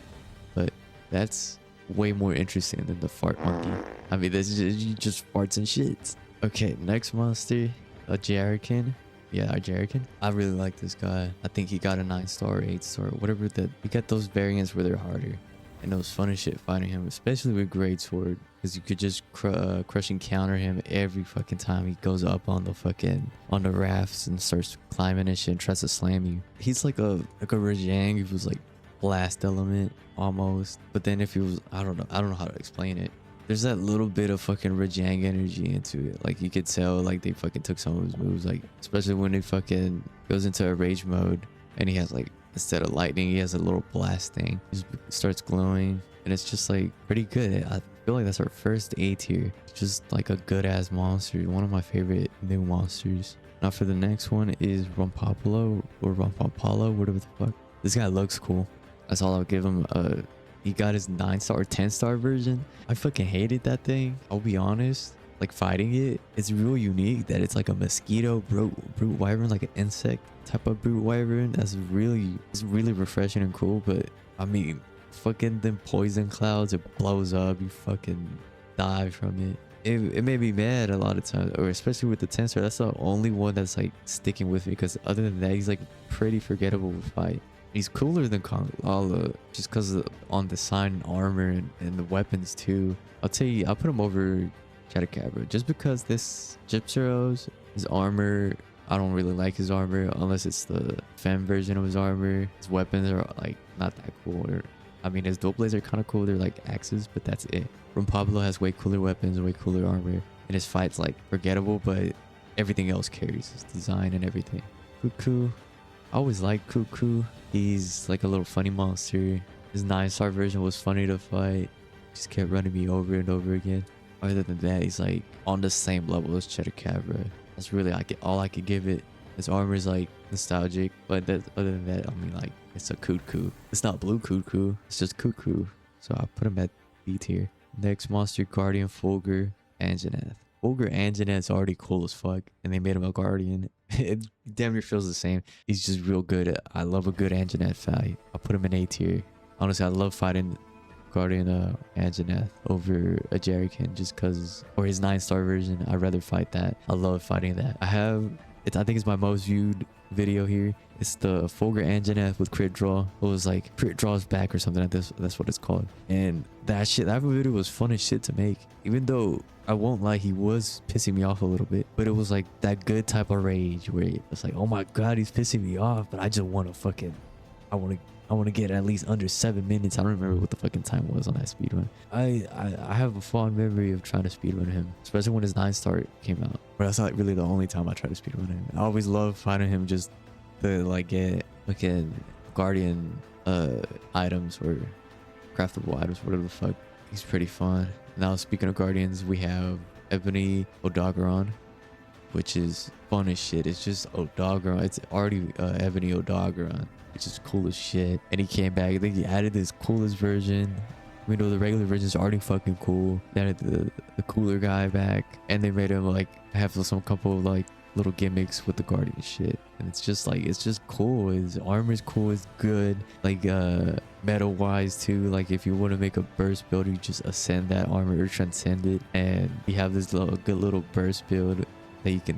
but that's way more interesting than the fart monkey. I mean, just farts and shits. Okay, next monster, a Jarrakin. Yeah, our Jarrakin. I really like this guy. I think he got a 9-star or 8-star, whatever. You got those variants where they're harder, and it was fun as shit fighting him, especially with Great Sword, because you could just crush and counter him every fucking time he goes up on the rafts and starts climbing and shit and tries to slam you. He's like a Rajang. He was like blast element almost, but then if he was, I don't know how to explain it. There's that little bit of fucking Rajang energy into it. Like, you could tell, like, they fucking took some of his moves, like, especially when he fucking goes into a rage mode and he has, like, instead of lightning, he has a little blast thing. He just starts glowing, and it's just, like, pretty good. I feel like that's our first A tier. It's just, like, a good-ass monster. One of my favorite new monsters. Now, for the next one is Rompopolo, or Rompopolo, whatever the fuck. This guy looks cool. That's all I'll give him. He got his 9-star or 10-star version. I fucking hated that thing. I'll be honest. Like, fighting it, it's real unique that it's like a mosquito brute wyvern, like an insect type of brute wyvern. It's really refreshing and cool. But I mean, fucking them poison clouds, it blows up. You fucking die from it. It made me mad a lot of times, or especially with the 10-star. That's the only one that's like sticking with me, because other than that, he's like pretty forgettable to fight. He's cooler than Congalala just because on the sign armor and the weapons too. I'll tell you, I'll put him over Chatakabra just because this Gypsros, his armor, I don't really like his armor unless it's the femme version of his armor. His weapons are like not that cool. I mean, his dual blades are kind of cool. They're like axes, but that's it. Rompopolo has way cooler weapons, way cooler armor, and his fight's like forgettable, but everything else carries. His design and everything. Cuckoo. I always liked Cuckoo. He's like a little funny monster. His 9-star version was funny to fight. Just kept running me over and over again. Other than that, he's like on the same level as Chatakabra. That's really all I could give it. His armor is like nostalgic, but other than that, I mean, like, it's a Cuckoo. It's not blue Cuckoo. It's just Cuckoo. So I put him at B tier. Next monster, Guardian Fulgur Anjanath. Fulgur Anjanath's already cool as fuck, and they made him a guardian. It damn near feels the same. He's just real good. I love a good Anjanath fight. I'll put him in A tier. Honestly, I love fighting Guardian Anjanath over a Jarrakin just because, or his 9-star version. I'd rather fight that. I love fighting that. I think it's my most viewed video here. It's the Fulgur Anjanath with crit draw. It was like crit draws back or something like this. That's what it's called. And that video was fun as shit to make. Even though I won't lie, he was pissing me off a little bit, but it was like that good type of rage where it's like, oh my god, he's pissing me off, but I just want to fucking, I want to get at least under 7 minutes. I don't remember what the fucking time was on that speedrun. I have a fond memory of trying to speedrun him, especially when his 9-star came out. But that's not really the only time I tried to speedrun him. I always loved fighting him just to like get fucking guardian items or craftable items, whatever the fuck. He's pretty fun. Now, speaking of guardians, we have Ebony Odogaron, which is fun as shit. It's just Odogaron. It's already Ebony Odogaron, which is cool as shit. And he came back. They added this coolest version. We know the regular version is already fucking cool. They added the cooler guy back, and they made him like have some couple of like little gimmicks with the Guardian shit. And it's just like, it's just cool. His armor's cool. It's good. Like metal wise too. Like if you want to make a burst build, you just ascend that armor or transcend it, and you have this good little burst build that you can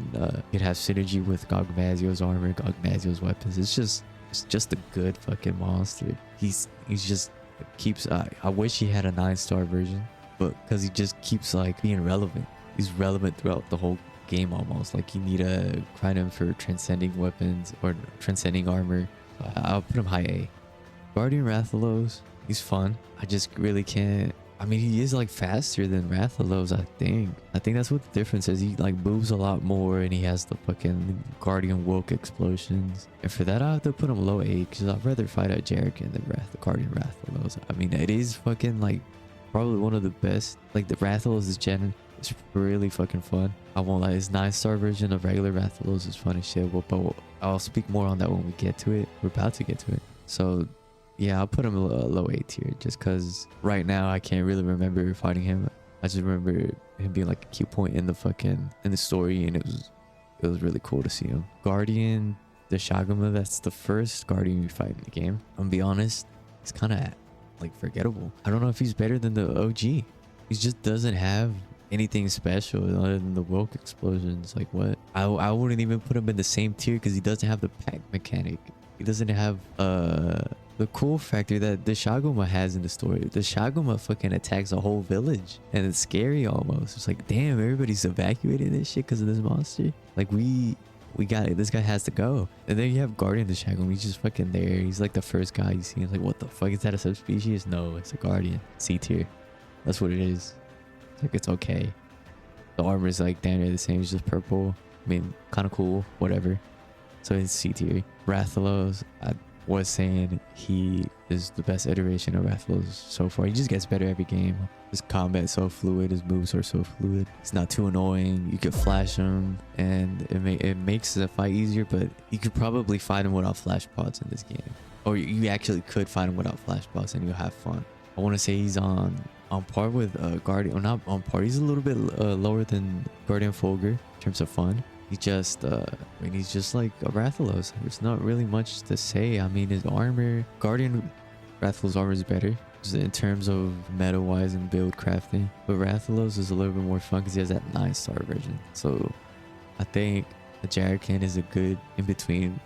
have synergy with Gogmazio's armor, Gogmazio's weapons. It's just a good fucking monster. He's just keeps I wish he had a 9-star version, but because he just keeps like being relevant. He's relevant throughout the whole game almost. Like you need to grind him for transcending weapons or transcending armor. I'll put him high A. Guardian Rathalos, he's fun. I just really can't. I mean, he is like faster than Rathalos. I think that's what the difference is. He like moves a lot more, and he has the fucking Guardian Wilk explosions. And for that, I have to put him low A, because I'd rather fight a Jerrican than Guardian Rathalos. I mean, it is fucking like probably one of the best. Like the Rathalos is gen. It's really fucking fun. I won't lie. His 9-star version of regular Rathalos is fun as shit. But I'll speak more on that when we get to it. We're about to get to it. So yeah, I'll put him a low A tier, just because right now I can't really remember fighting him. I just remember him being like a key point in the story, and it was really cool to see him. Guardian, the Shaguma, that's the first Guardian you fight in the game. I'm gonna be honest, it's kind of like forgettable. I don't know if he's better than the OG. He just doesn't have anything special other than the Wilk explosions. Like what? I wouldn't even put him in the same tier because he doesn't have the pack mechanic. He doesn't have the cool factor that the Shaguma has in the story. The Shaguma fucking attacks a whole village, and it's scary almost. It's like, damn, everybody's evacuating this shit because of this monster. Like we got it. This guy has to go. And then you have Guardian the Shaguma. He's just fucking there. He's like the first guy you see. It's like, what the fuck, is that a subspecies? No, it's a Guardian. C tier. That's what it is. Like, it's okay. The armor is like damn near the same. It's just purple. I mean, kind of cool. Whatever. So it's C tier. Rathalos, I was saying he is the best iteration of Rathalos so far. He just gets better every game. His combat is so fluid. His moves are so fluid. It's not too annoying. You could flash him, and it makes the fight easier. But you could probably fight him without flash pods in this game, or you actually could fight him without flash pods, and you'll have fun. I want to say he's on par with Guardian, or not on par. He's a little bit lower than Guardian Fulgur in terms of fun. He just, I mean, he's just like a Rathalos. There's not really much to say. I mean, his armor, Guardian Rathalos' armor is better just in terms of meta wise and build crafting. But Rathalos is a little bit more fun because he has that 9-star version. So I think the Jerrican is a good in between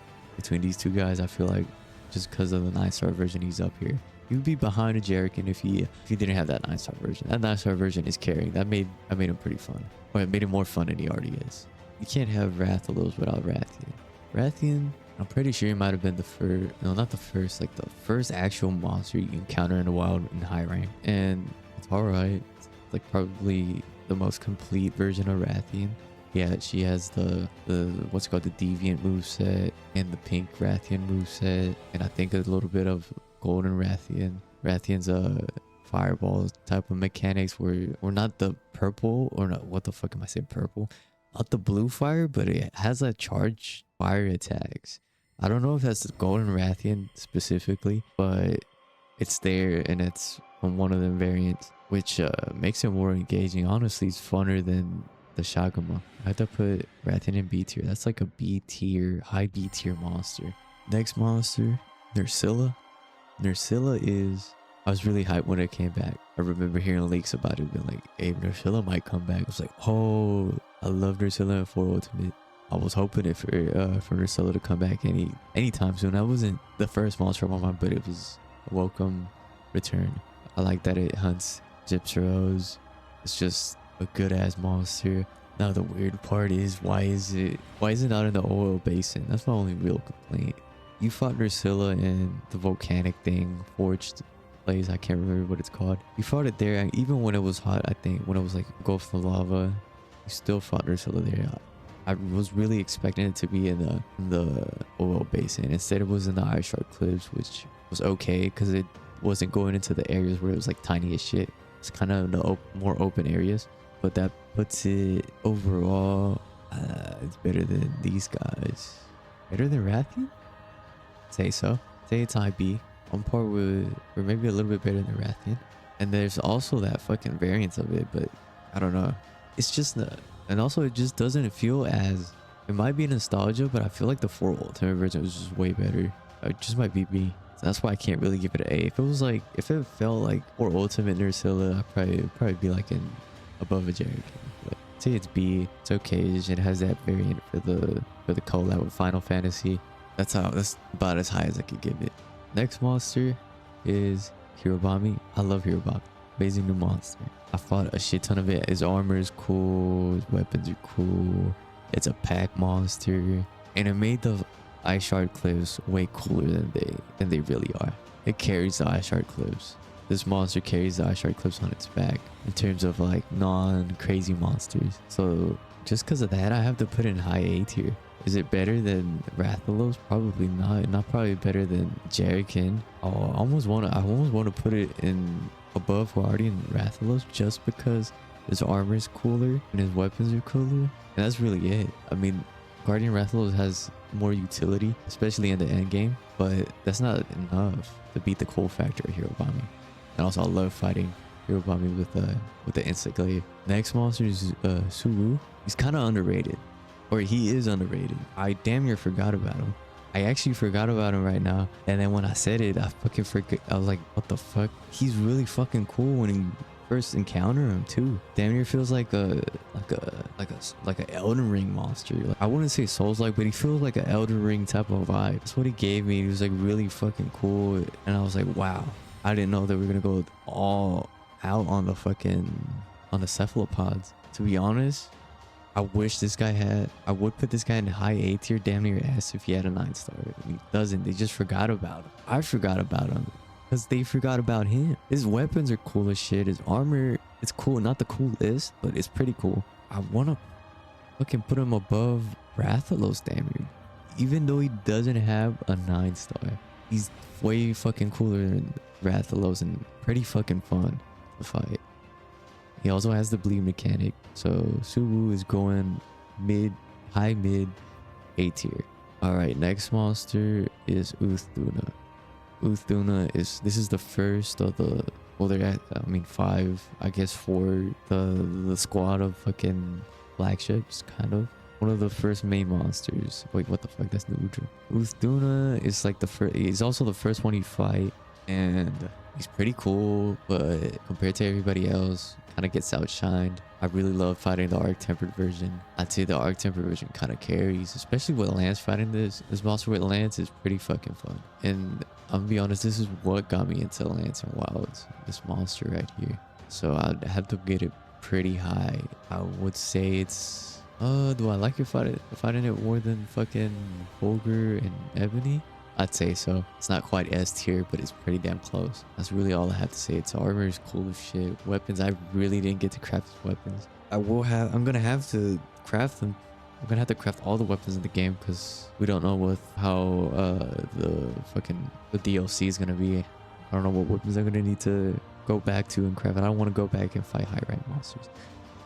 these two guys. I feel like just because of the 9-star version, he's up here. He would be behind a Jerrican if he didn't have that 9-star version. That 9-star version is carrying. That made him pretty fun. Or it made him more fun than he already is. You can't have Rathalos without Rathian. Rathian, I'm pretty sure he might have been the first, no, not the first, like the first actual monster you encounter in the wild in high rank. And it's alright. It's like probably the most complete version of Rathian. Yeah, she has the what's called the Deviant moveset and the pink Rathian moveset, and I think a little bit of golden Rathian. Rathian's fireball type of mechanics where not the purple, or not, what the fuck am I saying, purple? Not the blue fire, but it has a charged fire attacks. I don't know if that's the Golden Rathian specifically, but it's there, and it's from one of them variants, which makes it more engaging. Honestly, it's funner than the Shaguma. I have to put Rathian in B tier. That's like a B tier, high B tier monster. Next monster, Nerscylla. Nerscylla is... I was really hyped when it came back. I remember hearing leaks about it, being like, hey, Nerscylla might come back. I was like, oh, I love Nerscylla in 4 Ultimate. I was hoping it for Nerscylla to come back anytime soon. That wasn't the first monster on my mind, but it was a welcome return. I like that it hunts Gypsyros. It's just a good ass monster. Now the weird part is, why is it not in the oil basin? That's my only real complaint. You fought Nerscylla in the volcanic thing, forged place. I can't remember what it's called. You fought it there, and even when it was hot, I think when it was like Gulf of Lava, you still fought Nerscylla there. I was really expecting it to be in the oil basin. Instead, it was in the Ice Shark Cliffs, which was okay because it wasn't going into the areas where it was like tiny as shit. It's kind of the more open areas, but that puts it overall. It's better than these guys. Better than Rathian? Say so. Say it's IB. On par with, or maybe a little bit better than Rathian. And there's also that fucking variance of it, but I don't know. It's just not, and also it just doesn't feel as, it might be nostalgia, but I feel like the 4 Ultimate version was just way better. It just might be me. So that's why I can't really give it an A. If it was like, if it felt like 4 Ultimate Nursilla, I'd probably be like in above a Jerry. But say it's B. It's okay. It has that variant for the collab with Final Fantasy. That's about as high as I could give it. Next monster is Hirobami. I love Hirobami. Amazing new monster. I fought a shit ton of it. His armor is cool. His weapons are cool. It's a pack monster. And it made the Ice Shard Cliffs way cooler than they really are. It carries the Ice Shard Cliffs. This monster carries the Ice Shard Cliffs on its back in terms of like non-crazy monsters. So just because of that, I have to put it in high A tier. Is it better than Rathalos? Probably not. Not probably better than Jerrykin. Oh, I almost want to put it in above Guardian Rathalos just because his armor is cooler and his weapons are cooler. And that's really it. I mean, Guardian Rathalos has more utility, especially in the end game, but that's not enough to beat the cool factor of Hirobami. And also, I love fighting Hirobami with the Insect Glaive. Next monster is Suwu. He's kind of underrated. Or he is underrated. I damn near forgot about him. I actually forgot about him right now. And then when I said it, I fucking forget. I was like, what the fuck? He's really fucking cool when you first encounter him too. Damn near feels like an Elden Ring monster. Like, I wouldn't say Souls-like, but he feels like an Elden Ring type of vibe. That's what he gave me. He was like really fucking cool. And I was like, wow. I didn't know that we were gonna go all out on the cephalopods. To be honest, I wish this guy had, I would put this guy in high A tier, damn near S if he had a 9-star. He doesn't. They just forgot about him. I forgot about him because they forgot about him. His weapons are cool as shit. His armor, it's cool. Not the coolest, but it's pretty cool. I want to fucking put him above Rathalos, damn near. Even though he doesn't have a 9-star, he's way fucking cooler than Rathalos and pretty fucking fun to fight. He also has the bleed mechanic. So Suwu is going high mid, A tier. Alright, next monster is Uthuna. This is the first of the, well, they're at, 5, I guess, for the squad of fucking flagships, kind of. One of the first main monsters. Wait, what the fuck? That's Nuudra. Uthuna is like the first, he's also the first one you fight. And he's pretty cool, but compared to everybody else, kind of gets outshined. I really love fighting the Arc Tempered version. I'd say the Arc Tempered version kind of carries, especially with Lance fighting this monster with Lance is pretty fucking fun. And I'm gonna be honest, this is what got me into Lance and Wilds, this monster right here. So I'd have to get it pretty high. I would say it's, do I like it fighting it more than fucking Fulgur and Ebony? I'd say so. It's not quite S tier, but it's pretty damn close. That's really all I have to say. Its armor is cool as shit. Weapons, I really didn't get to craft his weapons. I'm gonna have to craft them. I'm gonna have to craft all the weapons in the game because we don't know how the DLC is gonna be. I don't know what weapons I'm gonna need to go back to and craft. I don't want to go back and fight high rank monsters.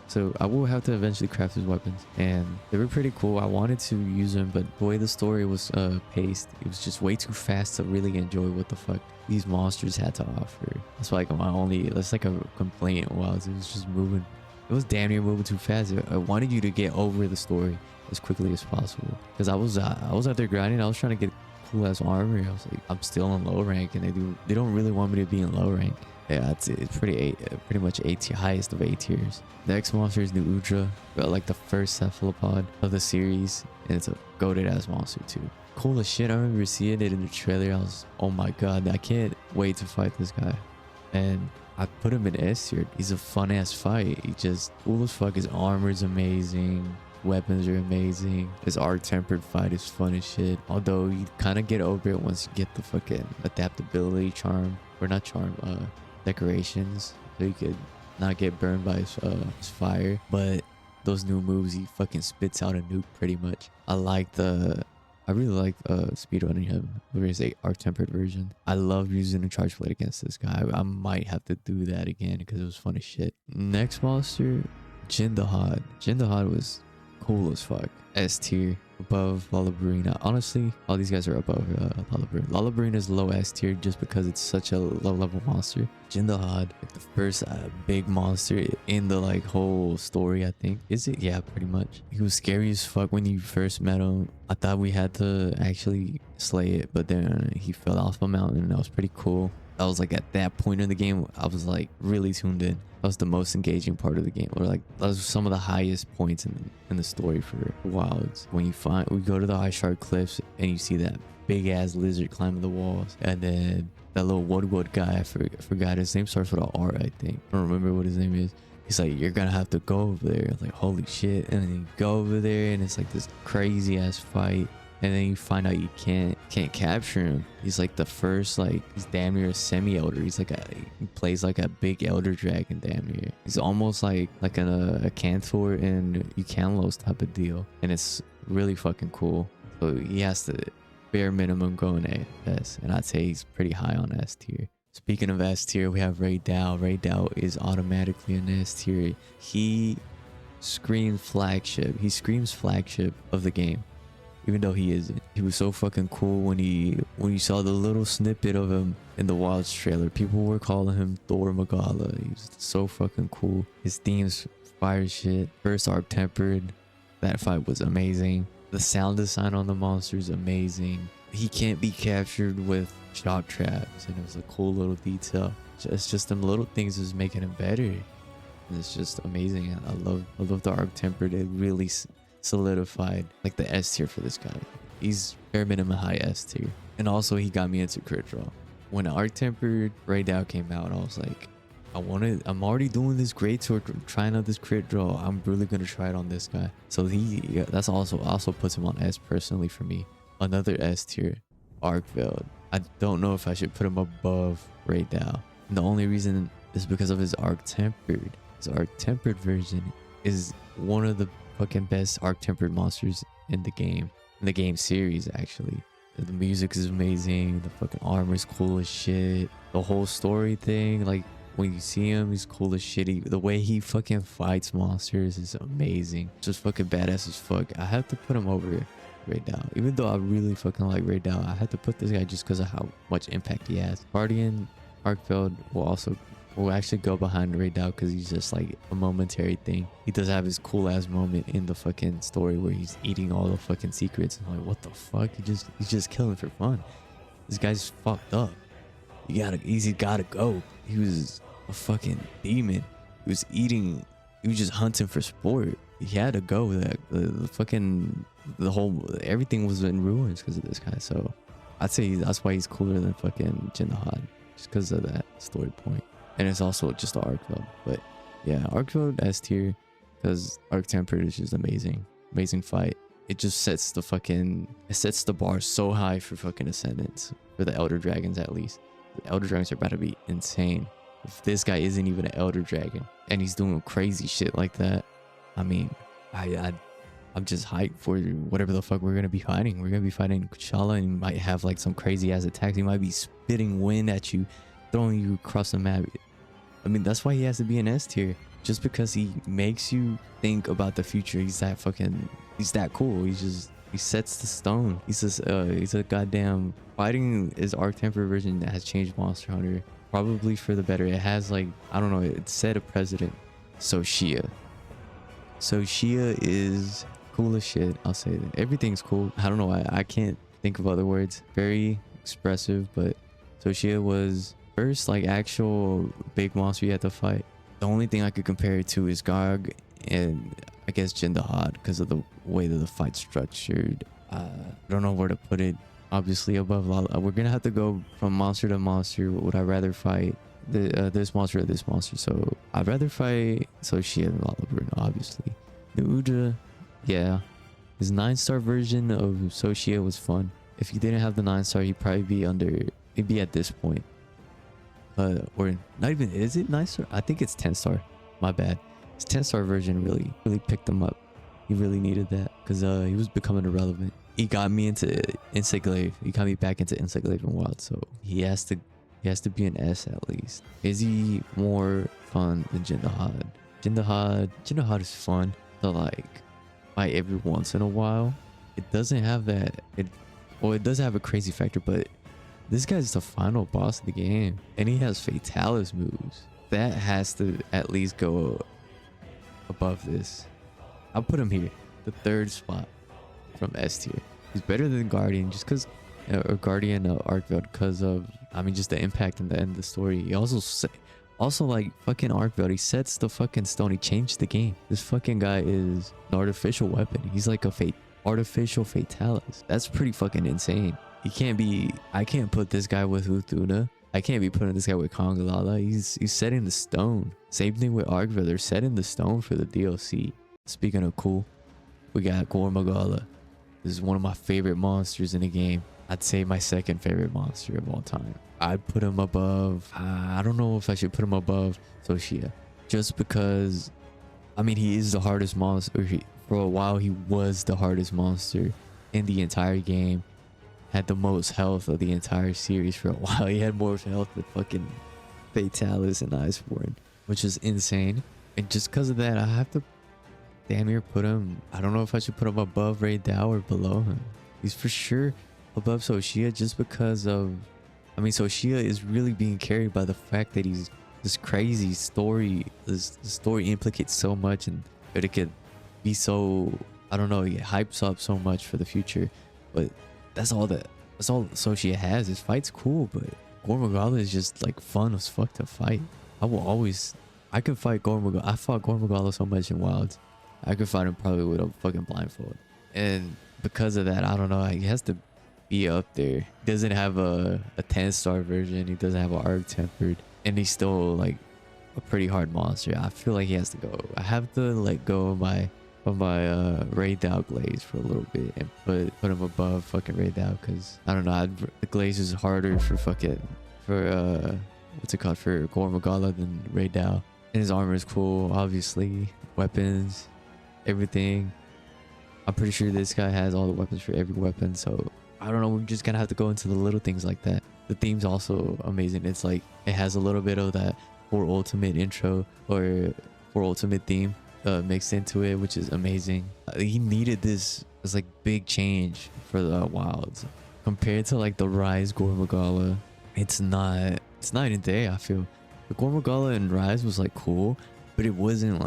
So I will have to eventually craft his weapons, and they were pretty cool. I wanted to use them, but the way the story was paced, it was just way too fast to really enjoy what the fuck these monsters had to offer. That's like that's like a complaint. Wow, it was just moving. It was damn near moving too fast. I wanted you to get over the story as quickly as possible, because I was out there grinding. I was trying to get cool ass armor. I was like, I'm still in low rank, and they don't really want me to be in low rank. Yeah, it's pretty much A tier, highest of A tiers. Next monster is Nuudra, like the first cephalopod of the series, and it's a goated ass monster too. Cool as shit. I remember seeing it in the trailer. I was, oh my god, I can't wait to fight this guy. And I put him in S tier. He's a fun ass fight. He just cool as fuck. His armor is amazing. Weapons are amazing. His Arc Tempered fight is fun as shit. Although you kind of get over it once you get the fucking adaptability charm, or not charm, decorations, so you could not get burned by his fire. But those new moves, he fucking spits out a nuke pretty much. I really like speedrunning him with his Arc Tempered version. I love using a Charge Blade against this guy. I might have to do that again because it was fun as shit. Next monster, Jindahad. Jindahad was cool as fuck. S tier, above Lullabrina. Honestly, all these guys are above Lullabrina. Lullabrina is low S tier just because it's such a low level monster. Jindahan, like the first big monster in the like whole story, I think. Is it? Yeah, pretty much. He was scary as fuck when you first met him. I thought we had to actually slay it, but then he fell off a mountain and that was pretty cool. I was like, at that point in the game, I was like really tuned in. That was the most engaging part of the game, or like that was some of the highest points in the story for Wilds. When we go to the Ice Shard Cliffs and you see that big ass lizard climbing the walls, and then that little wood guy, I forgot his name, starts with an R, I think. I don't remember what his name is. He's like, you're gonna have to go over there. I was like, holy shit. And then you go over there and it's like this crazy ass fight. And then you find out you can't capture him. He's like the first, like, he's damn near a semi-elder. He's like he plays like a big elder dragon damn near. He's almost like a Cantor and Eucanlos type of deal. And it's really fucking cool. So he has to bare minimum go in S. And I'd say he's pretty high on S tier. Speaking of S tier, we have Ray Dao. Ray Dao is automatically an S tier. He screams flagship. He screams flagship of the game. Even though he isn't. He was so fucking cool when you saw the little snippet of him in the Wilds trailer. People were calling him Thor Magala. He was so fucking cool. His themes fire shit. First Arc Tempered. That fight was amazing. The sound design on the monster is amazing. He can't be captured with shock traps, and it was a cool little detail. It's just them little things is making him better. And it's just amazing. I love the Arc Tempered. It really solidified like the S tier for this guy. He's bare minimum high S tier. And also he got me into crit draw. When Arc Tempered Ray Dao came out, I was like, I'm already doing this great tour, trying out this crit draw. I'm really gonna try it on this guy. So that's also puts him on S personally for me. Another S tier, Arkveld. I don't know if I should put him above Ray Dao. And the only reason is because of his Arc Tempered. His Arc Tempered version is one of the fucking best Arc Tempered monsters in the game series. Actually, the music is amazing, the fucking armor is cool as shit, the whole story thing, like when you see him, he's cool as shit. The way he fucking fights monsters is amazing, just fucking badass as fuck. I have to put him over Ray Dao. Even though I really fucking like Ray Dao, I had to put this guy just because of how much impact he has. Guardian Arkveld will actually go behind Ray Dao because he's just like a momentary thing. He does have his cool ass moment in the fucking story where he's eating all the fucking secrets. And I'm like, what the fuck? He's just killing for fun. This guy's fucked up. He's gotta go. He was a fucking demon. He was just hunting for sport. He had to go. Everything was in ruins because of this guy. So I'd say that's why he's cooler than fucking Jindahan, just because of that story point. And it's also just the Arkveld. But yeah, Arkveld S tier because Arc Tempered is just amazing. Amazing fight. It just sets the bar so high for fucking Ascendants. For the Elder Dragons at least. The Elder Dragons are about to be insane. If this guy isn't even an Elder Dragon and he's doing crazy shit like that, I mean, I'm just hyped for whatever the fuck we're gonna be fighting. We're gonna be fighting Kuchala and he might have like some crazy ass attacks. He might be spitting wind at you, throwing you across the map. I mean, that's why he has to be an S tier. Just because he makes you think about the future. He's that cool. He sets the stone. He's a goddamn fighting. His Arc Tempered version that has changed Monster Hunter probably for the better. It has like, I don't know, it set a precedent. Soshia is cool as shit. I'll say that everything's cool. I don't know why I can't think of other words. Very expressive, but Soshia was first like actual big monster you had to fight. The only thing I could compare it to is Garg and I guess Jindahan because of the way that the fight's structured. I don't know where to put it. Obviously above Lala. We're gonna have to go from monster to monster. Would I rather fight this monster or this monster? So I'd rather fight Soshia than Lullabrina, obviously. Nuja, yeah. His 9-star version of Soshia was fun. If he didn't have the 9-star, he'd be at this point. Or not even, is it 9-star? I think it's 10-star. My bad. His 10-star version really picked him up. He really needed that because he was becoming irrelevant. He got me into Insect Glaive. He got me back into Insect Glaive and Wild. So he has to be an S at least. Is he more fun than Jindahan? Jindahan is fun. So like, fight every once in a while. It doesn't have that. Well, it does have a crazy factor, but this guy's the final boss of the game, and he has Fatalis moves. That has to at least go above this. I'll put him here, the third spot from S tier. He's better than Guardian just because, or Guardian Arcveld, because of, I mean, just the impact in the end of the story. He also like fucking Arcveld, he sets the fucking stone. He changed the game. This fucking guy is an artificial weapon. He's like a artificial Fatalis. That's pretty fucking insane. He can't be, I can't put this guy with Uthuna. I can't be putting this guy with Kongalala. He's setting the stone. Same thing with Arcveld. They're setting the stone for the DLC. Speaking of cool, we got Gormagala. This is one of my favorite monsters in the game. I'd say my second favorite monster of all time. I'd put him above, I don't know if I should put him above Soshia. Just because, I mean, he is the hardest monster. For a while, he was the hardest monster in the entire game. Had the most health of the entire series for a while. He had more health than fucking Fatalis and Iceborne, which is insane. And just because of that, I have to damn near put him, I don't know if I should put him above Ray Dow or below him. He's for sure above Soshia just because of, I mean, Soshia is really being carried by the fact that he's this crazy story. The story implicates so much, and it could be so, I don't know, it hypes up so much for the future. But that's all Soshia has. His fight's cool, but Gormagala is just like fun as fuck to fight. I could fight Gormagala. I fought Gormagala so much in Wilds. I could fight him probably with a fucking blindfold. And because of that, I don't know, he has to be up there. He doesn't have a 10-star version. He doesn't have an Arc Tempered, and he's still like a pretty hard monster. I feel like he has to go. I have to let go of my Ray Dow Glaze for a little bit and put him above fucking Ray Dow, because I don't know, the Glaze is harder for what's it called, for Gormagala than Ray Dow. And his armor is cool, obviously, weapons, everything. I'm pretty sure this guy has all the weapons for every weapon, so I don't know, we're just gonna have to go into the little things like that. The theme's also amazing. It's like, it has a little bit of that For Ultimate intro or For Ultimate theme mixed into it, which is amazing. He needed this as like big change for the Wilds compared to like the Rise Gormagala. It's night and day. I feel the Gormagala and Rise was like cool, but it wasn't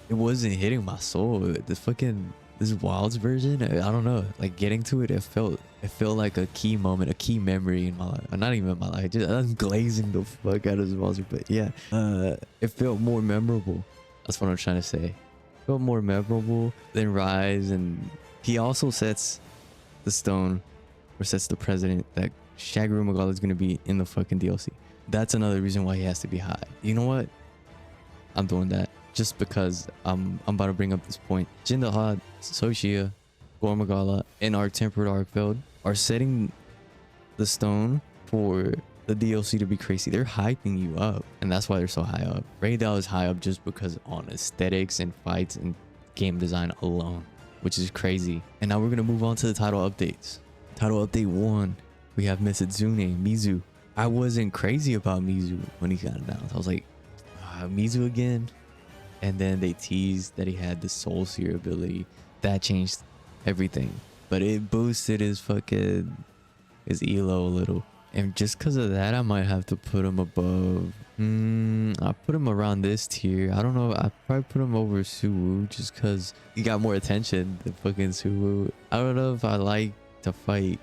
hitting my soul. This Wilds version, I don't know, like getting to it, it felt like a key moment, a key memory in my life. Not even in my life, I'm glazing the fuck out of this monster. But yeah, it felt more memorable. That's what I'm trying to say. Felt more memorable than Rise. And he also sets the stone, or sets the precedent, that Shagru is going to be in the fucking DLC. That's another reason why he has to be high. You know what? I'm doing that just because I'm about to bring up this point. Jindahlad, Soshia, Gormagala, and Arc Tempered Arcveld are setting the stone for the DLC to be crazy. They're hyping you up, and that's why they're so high up. Ray Dow is high up just because on aesthetics and fights and game design alone, which is crazy. And now we're gonna move on to the title updates. Title update 1, we have Mitsuzune, Mizu. I wasn't crazy about Mizu when he got announced. I was like, Mizu again? And then they teased that he had the Soul Seer ability. That changed everything. But it boosted his elo a little. And just because of that, I might have to put him above. I'll put him around this tier. I don't know. I'd probably put him over Suwu just because he got more attention than fucking Suwu. I don't know if I like to fight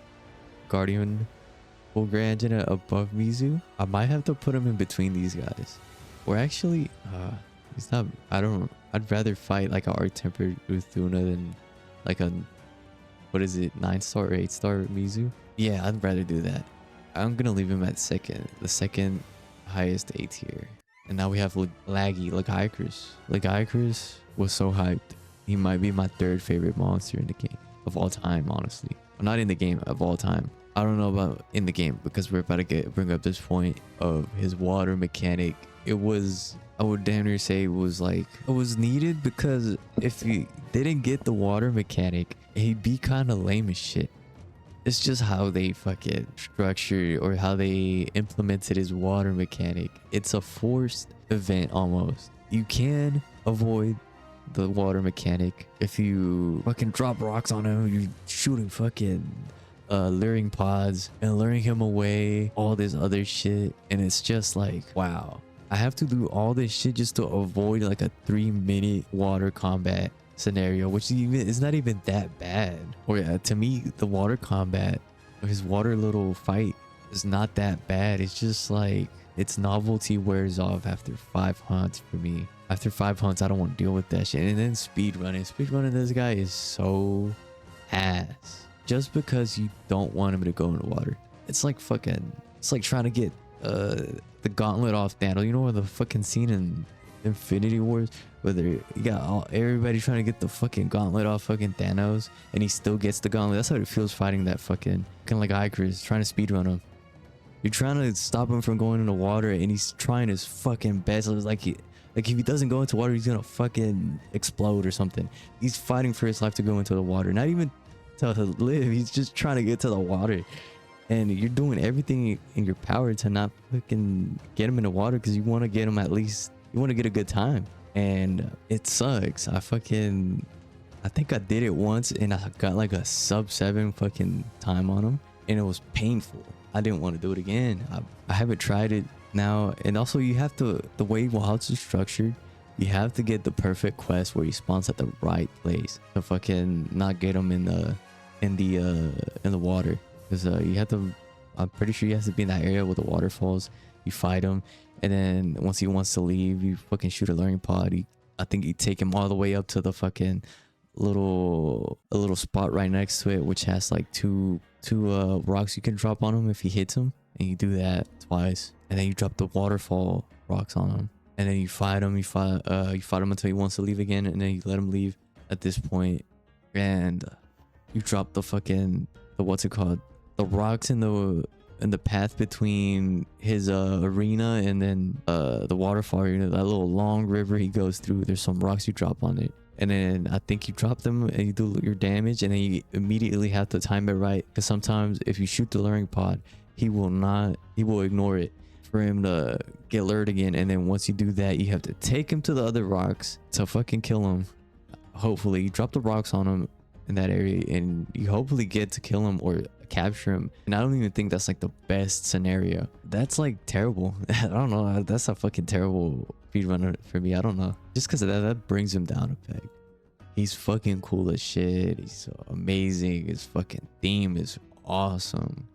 Guardian Volgrangina above Mizu. I might have to put him in between these guys. Or actually, he's not. I'd rather fight like an Arc Tempered Uthuna than like a, what is it, 9-star or 8-star Mizu? Yeah, I'd rather do that. I'm gonna leave him at the second highest A tier. And now we have Lagiacrus. Lagiacrus was so hyped. He might be my third favorite monster in the game of all time, honestly. Well, not in the game, of all time. I don't know about in the game, because we're about to bring up this point of his water mechanic. It was, I would damn near say it was needed, because if he didn't get the water mechanic, he'd be kind of lame as shit. It's just how they fucking structured or how they implemented his water mechanic. It's a forced event almost. You can avoid the water mechanic. If you fucking drop rocks on him, you're shooting fucking luring pods and luring him away, all this other shit. And it's just like, wow, I have to do all this shit just to avoid like a 3-minute water combat scenario, which is not even that bad. Or yeah, to me, the water combat, his water little fight is not that bad. It's just like its novelty wears off after 5 hunts for me. After 5 hunts, I don't want to deal with that shit. And then speedrunning this guy is so ass. Just because you don't want him to go in the water. It's like fucking, it's like trying to get the gauntlet off Thanos. You know the fucking scene in Infinity Wars where you got everybody trying to get the fucking gauntlet off fucking Thanos, and he still gets the gauntlet. That's how it feels fighting that fucking kind of like Icarus, trying to speedrun him. You're trying to stop him from going in the water, and he's trying his fucking best. It's like if he doesn't go into water, he's gonna fucking explode or something. He's fighting for his life to go into the water, not even to live. He's just trying to get to the water, and you're doing everything in your power to not fucking get him in the water because you want to get him, at least you want to get a good time. And it sucks. I think I did it once and I got like a sub 7 fucking time on him, and it was painful. I didn't want to do it again. I haven't tried it now. And also, you have to, the way Wilds is structured, you have to get the perfect quest where he spawns at the right place to fucking not get him in the water. Because you have to, I'm pretty sure you have to be in that area with the waterfalls. You fight him, and then once he wants to leave, you fucking shoot a luring pod. I think you take him all the way up to the fucking a little spot right next to it, which has like two rocks you can drop on him if he hits him, and you do that twice, and then you drop the waterfall rocks on him, and then you fight him. You fight him until he wants to leave again, and then you let him leave at this point, and you drop the fucking the rocks in the path between his arena and then the waterfall. You know, that little long river he goes through, there's some rocks you drop on it, and then I think you drop them and you do your damage, and then you immediately have to time it right, because sometimes if you shoot the luring pod, he will ignore it for him to get lured again. And then once you do that, you have to take him to the other rocks to fucking kill him. Hopefully you drop the rocks on him in that area, and you hopefully get to kill him or capture him. And I don't even think that's like the best scenario. That's like terrible. I don't know, that's a fucking terrible speedrunner for me. I don't know, just because of that brings him down a peg. He's fucking cool as shit. He's amazing. His fucking theme is awesome.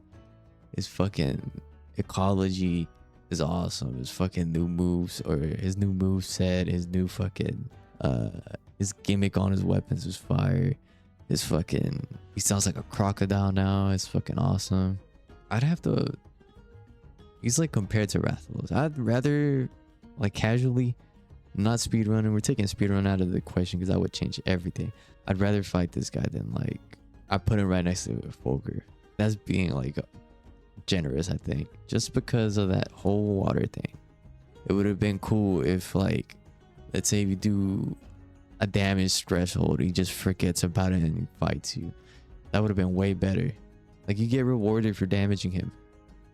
His fucking ecology is awesome. His fucking new moves, or his new move set, his new fucking his gimmick on his weapons is fire. His fucking, he sounds like a crocodile now. It's fucking awesome. He's like compared to Rathalos. I'd rather like casually, not speedrunning. We're taking speedrun out of the question because I would change everything. I'd rather fight this guy than like, I put him right next to Fulgur. That's being like generous, I think, just because of that whole water thing. It would have been cool if, like, let's say you do a damage threshold, he just forgets about it and he fights you. That would have been way better. Like, you get rewarded for damaging him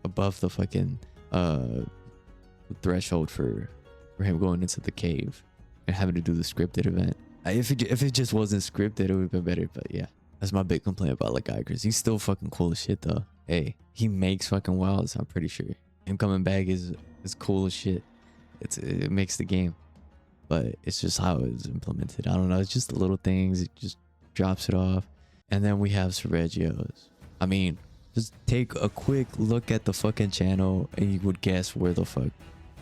above the fucking threshold for him going into the cave and having to do the scripted event. If it just wasn't scripted, it would have been better. But yeah, that's my big complaint about like Icarus. He's still fucking cool as shit though. Hey, he makes fucking wilds, I'm pretty sure. Him coming back is cool as shit. It makes the game, but it's just how it's implemented. I don't know, it's just the little things. It just drops it off. And then we have Seregios. I mean, just take a quick look at the fucking channel and you would guess where the fuck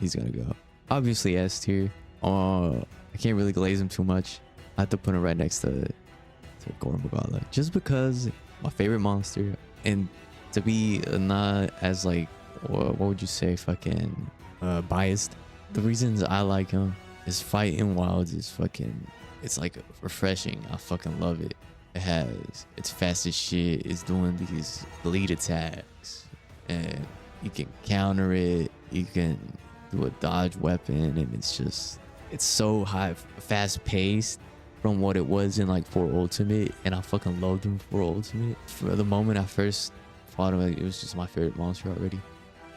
he's gonna go. Obviously S tier. I can't really glaze him too much. I have to put him right next to Gore Magala, just because my favorite monster, and to be not as like, what would you say, fucking biased. The reasons I like him is fighting wilds is fucking, it's like refreshing. I fucking love it. It's fast as shit. It's doing these lead attacks, and you can counter it. You can do a dodge weapon, and it's so high, fast paced from what it was in like 4 Ultimate, and I fucking loved him for Ultimate. For the moment I first fought him, it was just my favorite monster already.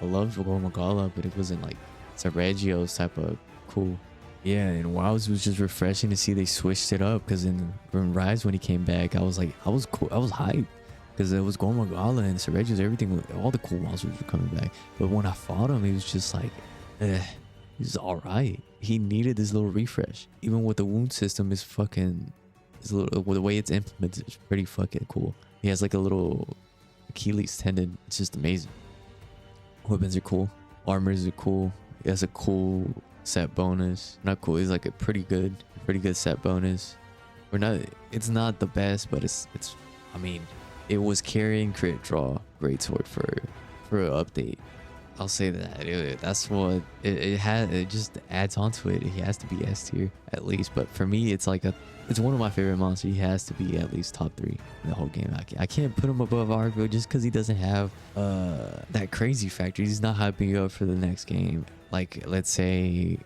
I loved Gore Magala, but it wasn't like Seregios type of cool. Yeah, and WoW's was just refreshing to see they switched it up because in Rise when he came back, I was like, I was cool, I was hyped because it was Gormagala and Seregios, everything, all the cool monsters were coming back. But when I fought him, he was just like, he's all right. He needed this little refresh. Even with the wound system, is fucking, is little, the way it's implemented is pretty fucking cool. He has like a little Achilles tendon. It's just amazing. Weapons are cool. Armors are cool. He has a cool set bonus. Not cool. He's like a pretty good set bonus. We're not. It's not the best, but it's. I mean, it was carrying crit draw greatsword for an update. I'll say that. That's what it had. It just adds onto it. He has to be S tier at least. But for me, it's like it's one of my favorite monsters. He has to be at least top 3 in the whole game. I can't put him above Argo just because he doesn't have that crazy factor. He's not hyping you up for the next game. Like, let's say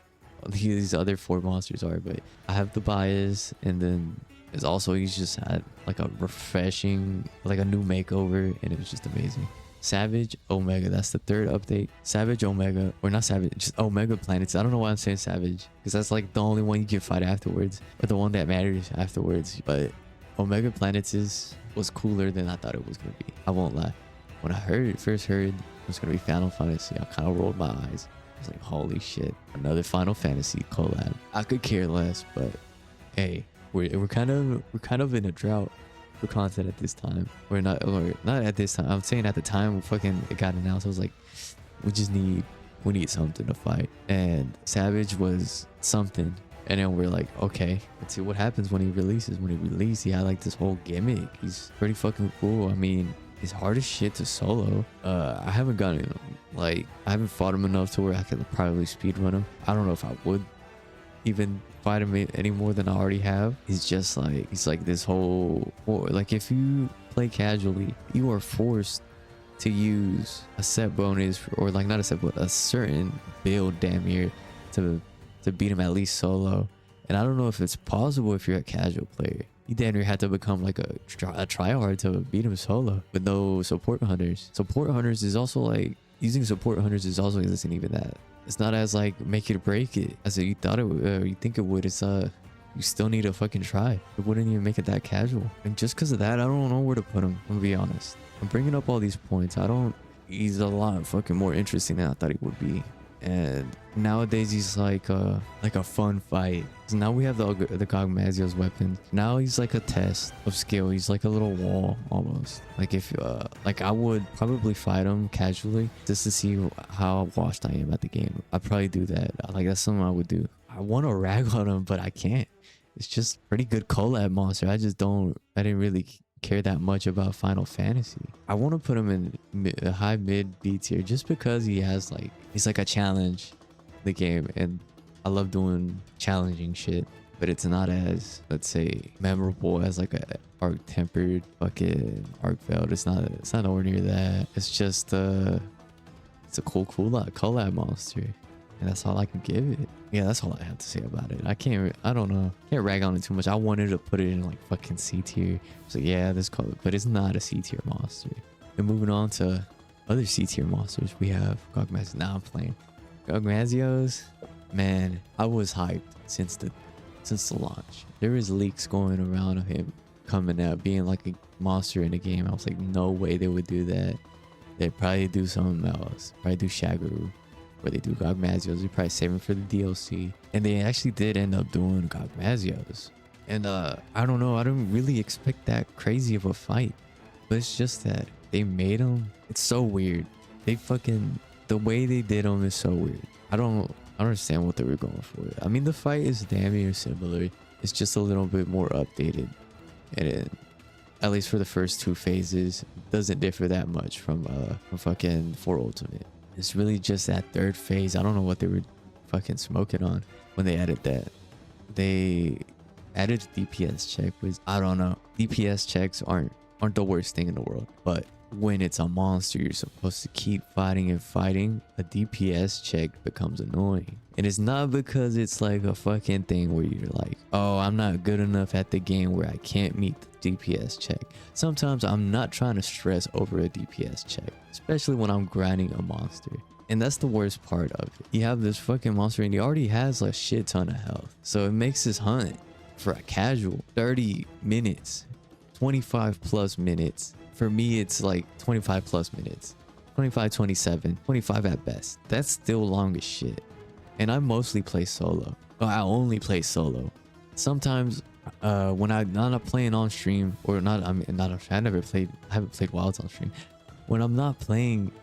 these other 4 monsters are, but I have the bias, and then there's also, he's just had like a refreshing, like a new makeover, and it was just amazing. Savage Omega, that's the 3rd update. Savage Omega, or not Savage, just Omega Planets. I don't know why I'm saying Savage, because that's like the only one you can fight afterwards, or the one that matters afterwards. But Omega Planets was cooler than I thought it was gonna be. I won't lie. When I first heard it was gonna be Final Fantasy, I kind of rolled my eyes. I was like, holy shit, another Final Fantasy collab. I could care less, but hey, we're kind of in a drought for content at this time. Or not at this time. I'm saying at the time fucking it got announced, I was like, we need something to fight. And Savage was something. And then we're like, okay, let's see what happens when he releases. When he released, he had like this whole gimmick. He's pretty fucking cool. I mean, he's hard as shit to solo. I haven't gotten him. Like, I haven't fought him enough to where I could probably speedrun him. I don't know if I would even fight him any more than I already have. He's just like, he's like this whole, like if you play casually, you are forced to use a set bonus, or like not a set, but a certain build damn near to beat him at least solo. And I don't know if it's possible if you're a casual player. You damn near had to become like a tryhard to beat him solo with no support hunters. Support hunters is also like, using support hunters is also isn't even that. It's not as like make it or break it as you thought it would, or you think it would. It's you still need to fucking try. It wouldn't even make it that casual. And just because of that, I don't know where to put him. I'm gonna be honest. I'm bringing up all these points. He's a lot fucking more interesting than I thought he would be. And nowadays he's like a fun fight. So now we have the Gogmazios weapons. Now he's like a test of skill. He's like a little wall almost. Like if like I would probably fight him casually just to see how washed I am at the game. I'd probably do that. Like that's something I would do. I want to rag on him, but I can't. It's just pretty good collab monster. I didn't really care that much about Final Fantasy. I want to put him in a high mid B tier just because he's like a challenge in the game, and I love doing challenging shit, but it's not as, let's say, memorable as like a Arc Tempered fucking Arc Veiled. It's not nowhere near that. It's just it's a cool collab monster, and that's all I can give it. Yeah, that's all I have to say about it. I don't know. Can't rag on it too much. I wanted to put it in like fucking C tier. So yeah, this color, but it's not a C tier monster. And moving on to other C tier monsters, we have Gogmazios. Now I'm playing Gogmazios. Man, I was hyped since the launch. There was leaks going around of him coming out being like a monster in the game. I was like, no way they would do that. They'd probably do something else. Probably do Shagaru. Where they do Gogmazios, they probably save him for the DLC. And they actually did end up doing Gogmazios. And I don't know, I didn't really expect that crazy of a fight. But it's just that they made him. It's so weird. The way they did him is so weird. I don't understand what they were going for. I mean, the fight is damn near similar. It's just a little bit more updated. And at least for the first 2 phases, it doesn't differ that much from fucking 4 Ultimate. It's really just that 3rd phase. I don't know what they were fucking smoking on when they added that. They added DPS check, which I don't know. DPS checks aren't the worst thing in the world, but when it's a monster you're supposed to keep fighting and fighting, a DPS check becomes annoying. And it's not because it's like a fucking thing where you're like, oh, I'm not good enough at the game where I can't meet the DPS check. Sometimes I'm not trying to stress over a DPS check, especially when I'm grinding a monster. And that's the worst part of it. You have this fucking monster and he already has a shit ton of health. So it makes this hunt for a casual 30 minutes, 25 plus minutes. For me, it's like 25 plus minutes, 25, 27, 25 at best. That's still long as shit. And I mostly play solo. Well, I only play solo. Sometimes when I'm not playing on stream or not, I haven't played Wilds on stream. When I'm not playing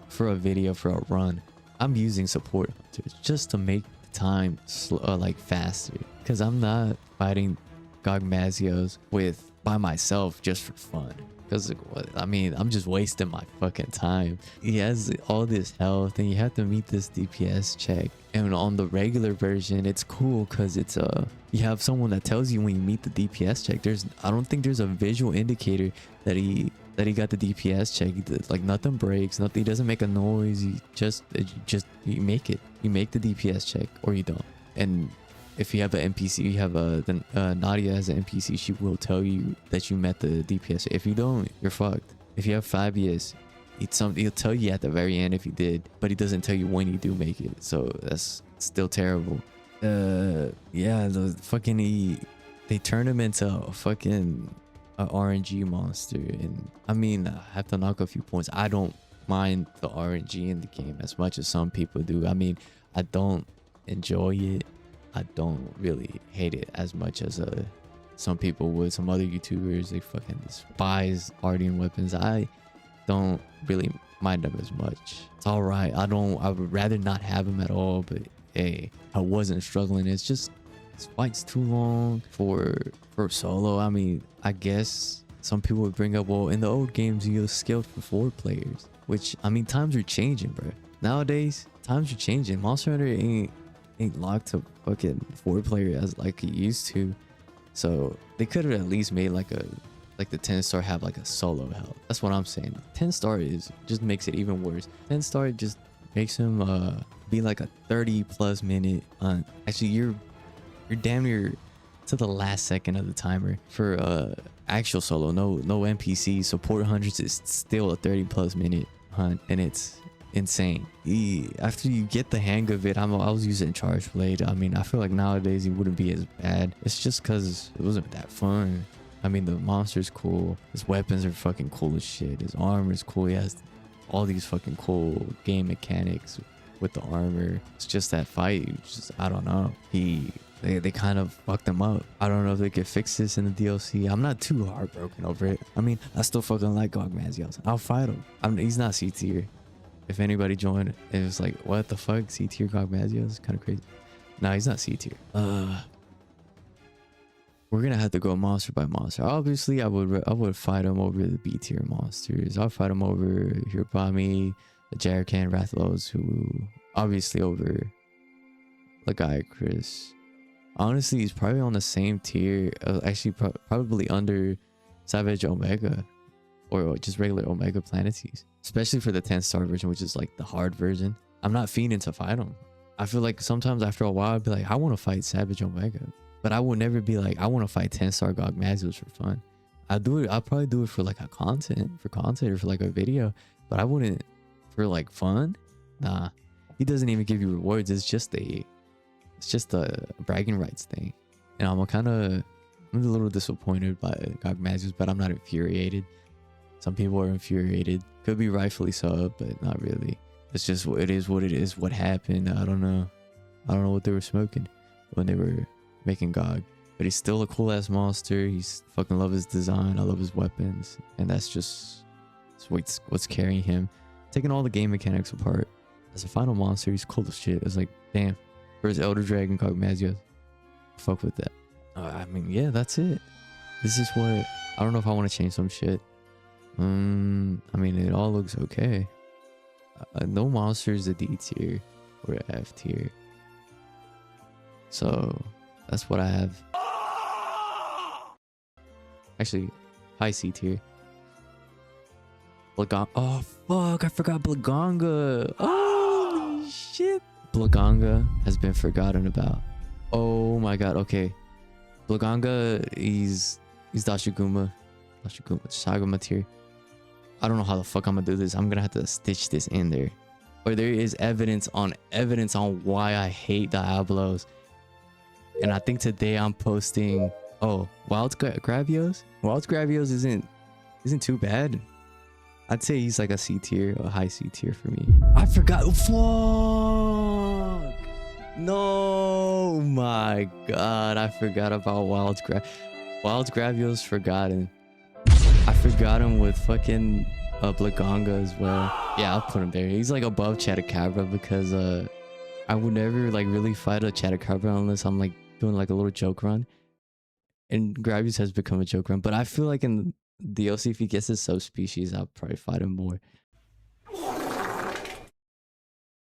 for a video, for a run, I'm using support hunters just to make the time like faster, because I'm not fighting Gogmazios by myself just for fun, because I mean, I'm just wasting my fucking time. He has all this health and you have to meet this DPS check, and on the regular version it's cool because it's you have someone that tells you when you meet the DPS check. I don't think there's a visual indicator that he got the DPS check. Like nothing breaks, nothing, he doesn't make a noise. You make it. You make the DPS check or you don't. And if you have an NPC, you have Nadia as an NPC, she will tell you that you met the DPS. If you don't, you're fucked. If you have Fabius, he'll tell you at the very end if you did, but he doesn't tell you when you do make it. So that's still terrible. Yeah, the fucking they turn him into a fucking RNG monster, and I mean, I have to knock a few points. I don't mind the RNG in the game as much as some people do. I mean, I don't enjoy it. I don't really hate it as much as some people would. Some other YouTubers, they fucking despise Guardian weapons. I don't really mind them as much. It's all right. I would rather not have them at all, but hey, I wasn't struggling. It's just this fight's too long for solo. I mean, I guess some people would bring up, well, in the old games you scaled for 4 players, which, I mean, times are changing, bro. Nowadays times are changing. Monster Hunter ain't locked to fucking 4 player as like it used to. So they could have at least made like the 10 star have like a solo help. That's what I'm saying. 10 star just makes it even worse. 10 star just makes him be like a 30 plus minute hunt. Actually, you're damn near to the last second of the timer for actual solo. No NPC support hundreds is still a 30 plus minute hunt, and it's insane. After you get the hang of it, I was using Charge Blade. I mean, I feel like nowadays it wouldn't be as bad. It's just because it wasn't that fun. I mean, the monster's cool, his weapons are fucking cool as shit, his armor is cool, he has all these fucking cool game mechanics with the armor. It's just that fight, I don't know, they kind of fucked him up. I don't know if they could fix this in the DLC. I'm not too heartbroken over it. I mean, I still fucking like Gogmazios. I'll fight him. He's not C tier. If anybody joined, it was like, what the fuck, C tier Gogmazios? It's kind of crazy. Nah, he's not C tier. We're gonna have to go monster by monster. Obviously, I would fight him over the B tier monsters. I'll fight him over Hirubami, the Jarakan, Rathalos, who obviously over Lagiacrus. Honestly, he's probably on the same tier. Actually, probably under Savage Omega, or just regular Omega Planetes. Especially for the 10 star version, which is like the hard version. I'm not fiending to fight him. I feel like sometimes after a while, I'd be like, I want to fight Savage Omega. But I would never be like, I want to fight 10 star Gogmazios for fun. I'll probably do it for like content or for like a video. But I wouldn't for like fun. Nah. He doesn't even give you rewards. It's just a bragging rights thing. And I'm a little disappointed by Gogmazios, but I'm not infuriated. Some people are infuriated. Could be rightfully so, but not really. It's just, it is what it is. What happened, I don't know. I don't know what they were smoking when they were making Gog. But he's still a cool ass monster. He's fucking love his design. I love his weapons. And that's what's carrying him. Taking all the game mechanics apart. As a final monster, he's cool as shit. It's like, damn. First Elder Dragon Gogmazios. Fuck with that. I mean, yeah, that's it. This is what... I don't know if I want to change some shit. I mean, it all looks okay. No monster is a D tier or a F tier. So, that's what I have. Actually, high C tier. Blaganga. Oh, fuck. I forgot Blaganga. Oh, shit. Blaganga has been forgotten about. Oh, my God. Okay. Blaganga, he's Dashiguma. Saguma tier. I don't know how the fuck I'm gonna do this. I'm gonna have to stitch this in there. or there is evidence on why I hate Diablos. And I think today I'm posting, oh, Gravios? Wild Gravios isn't too bad. I'd say he's like a C tier, a high C tier for me. I forgot. Fuck. No, my God. I forgot about Wild Gravios forgotten. I forgot him with fucking Blaganga as well. Yeah, I'll put him there. He's like above Chatacabra because I would never like really fight a Chatacabra unless I'm like doing like a little joke run. And Gravius has become a joke run, but I feel like in DLC, if he gets his subspecies, I'll probably fight him more.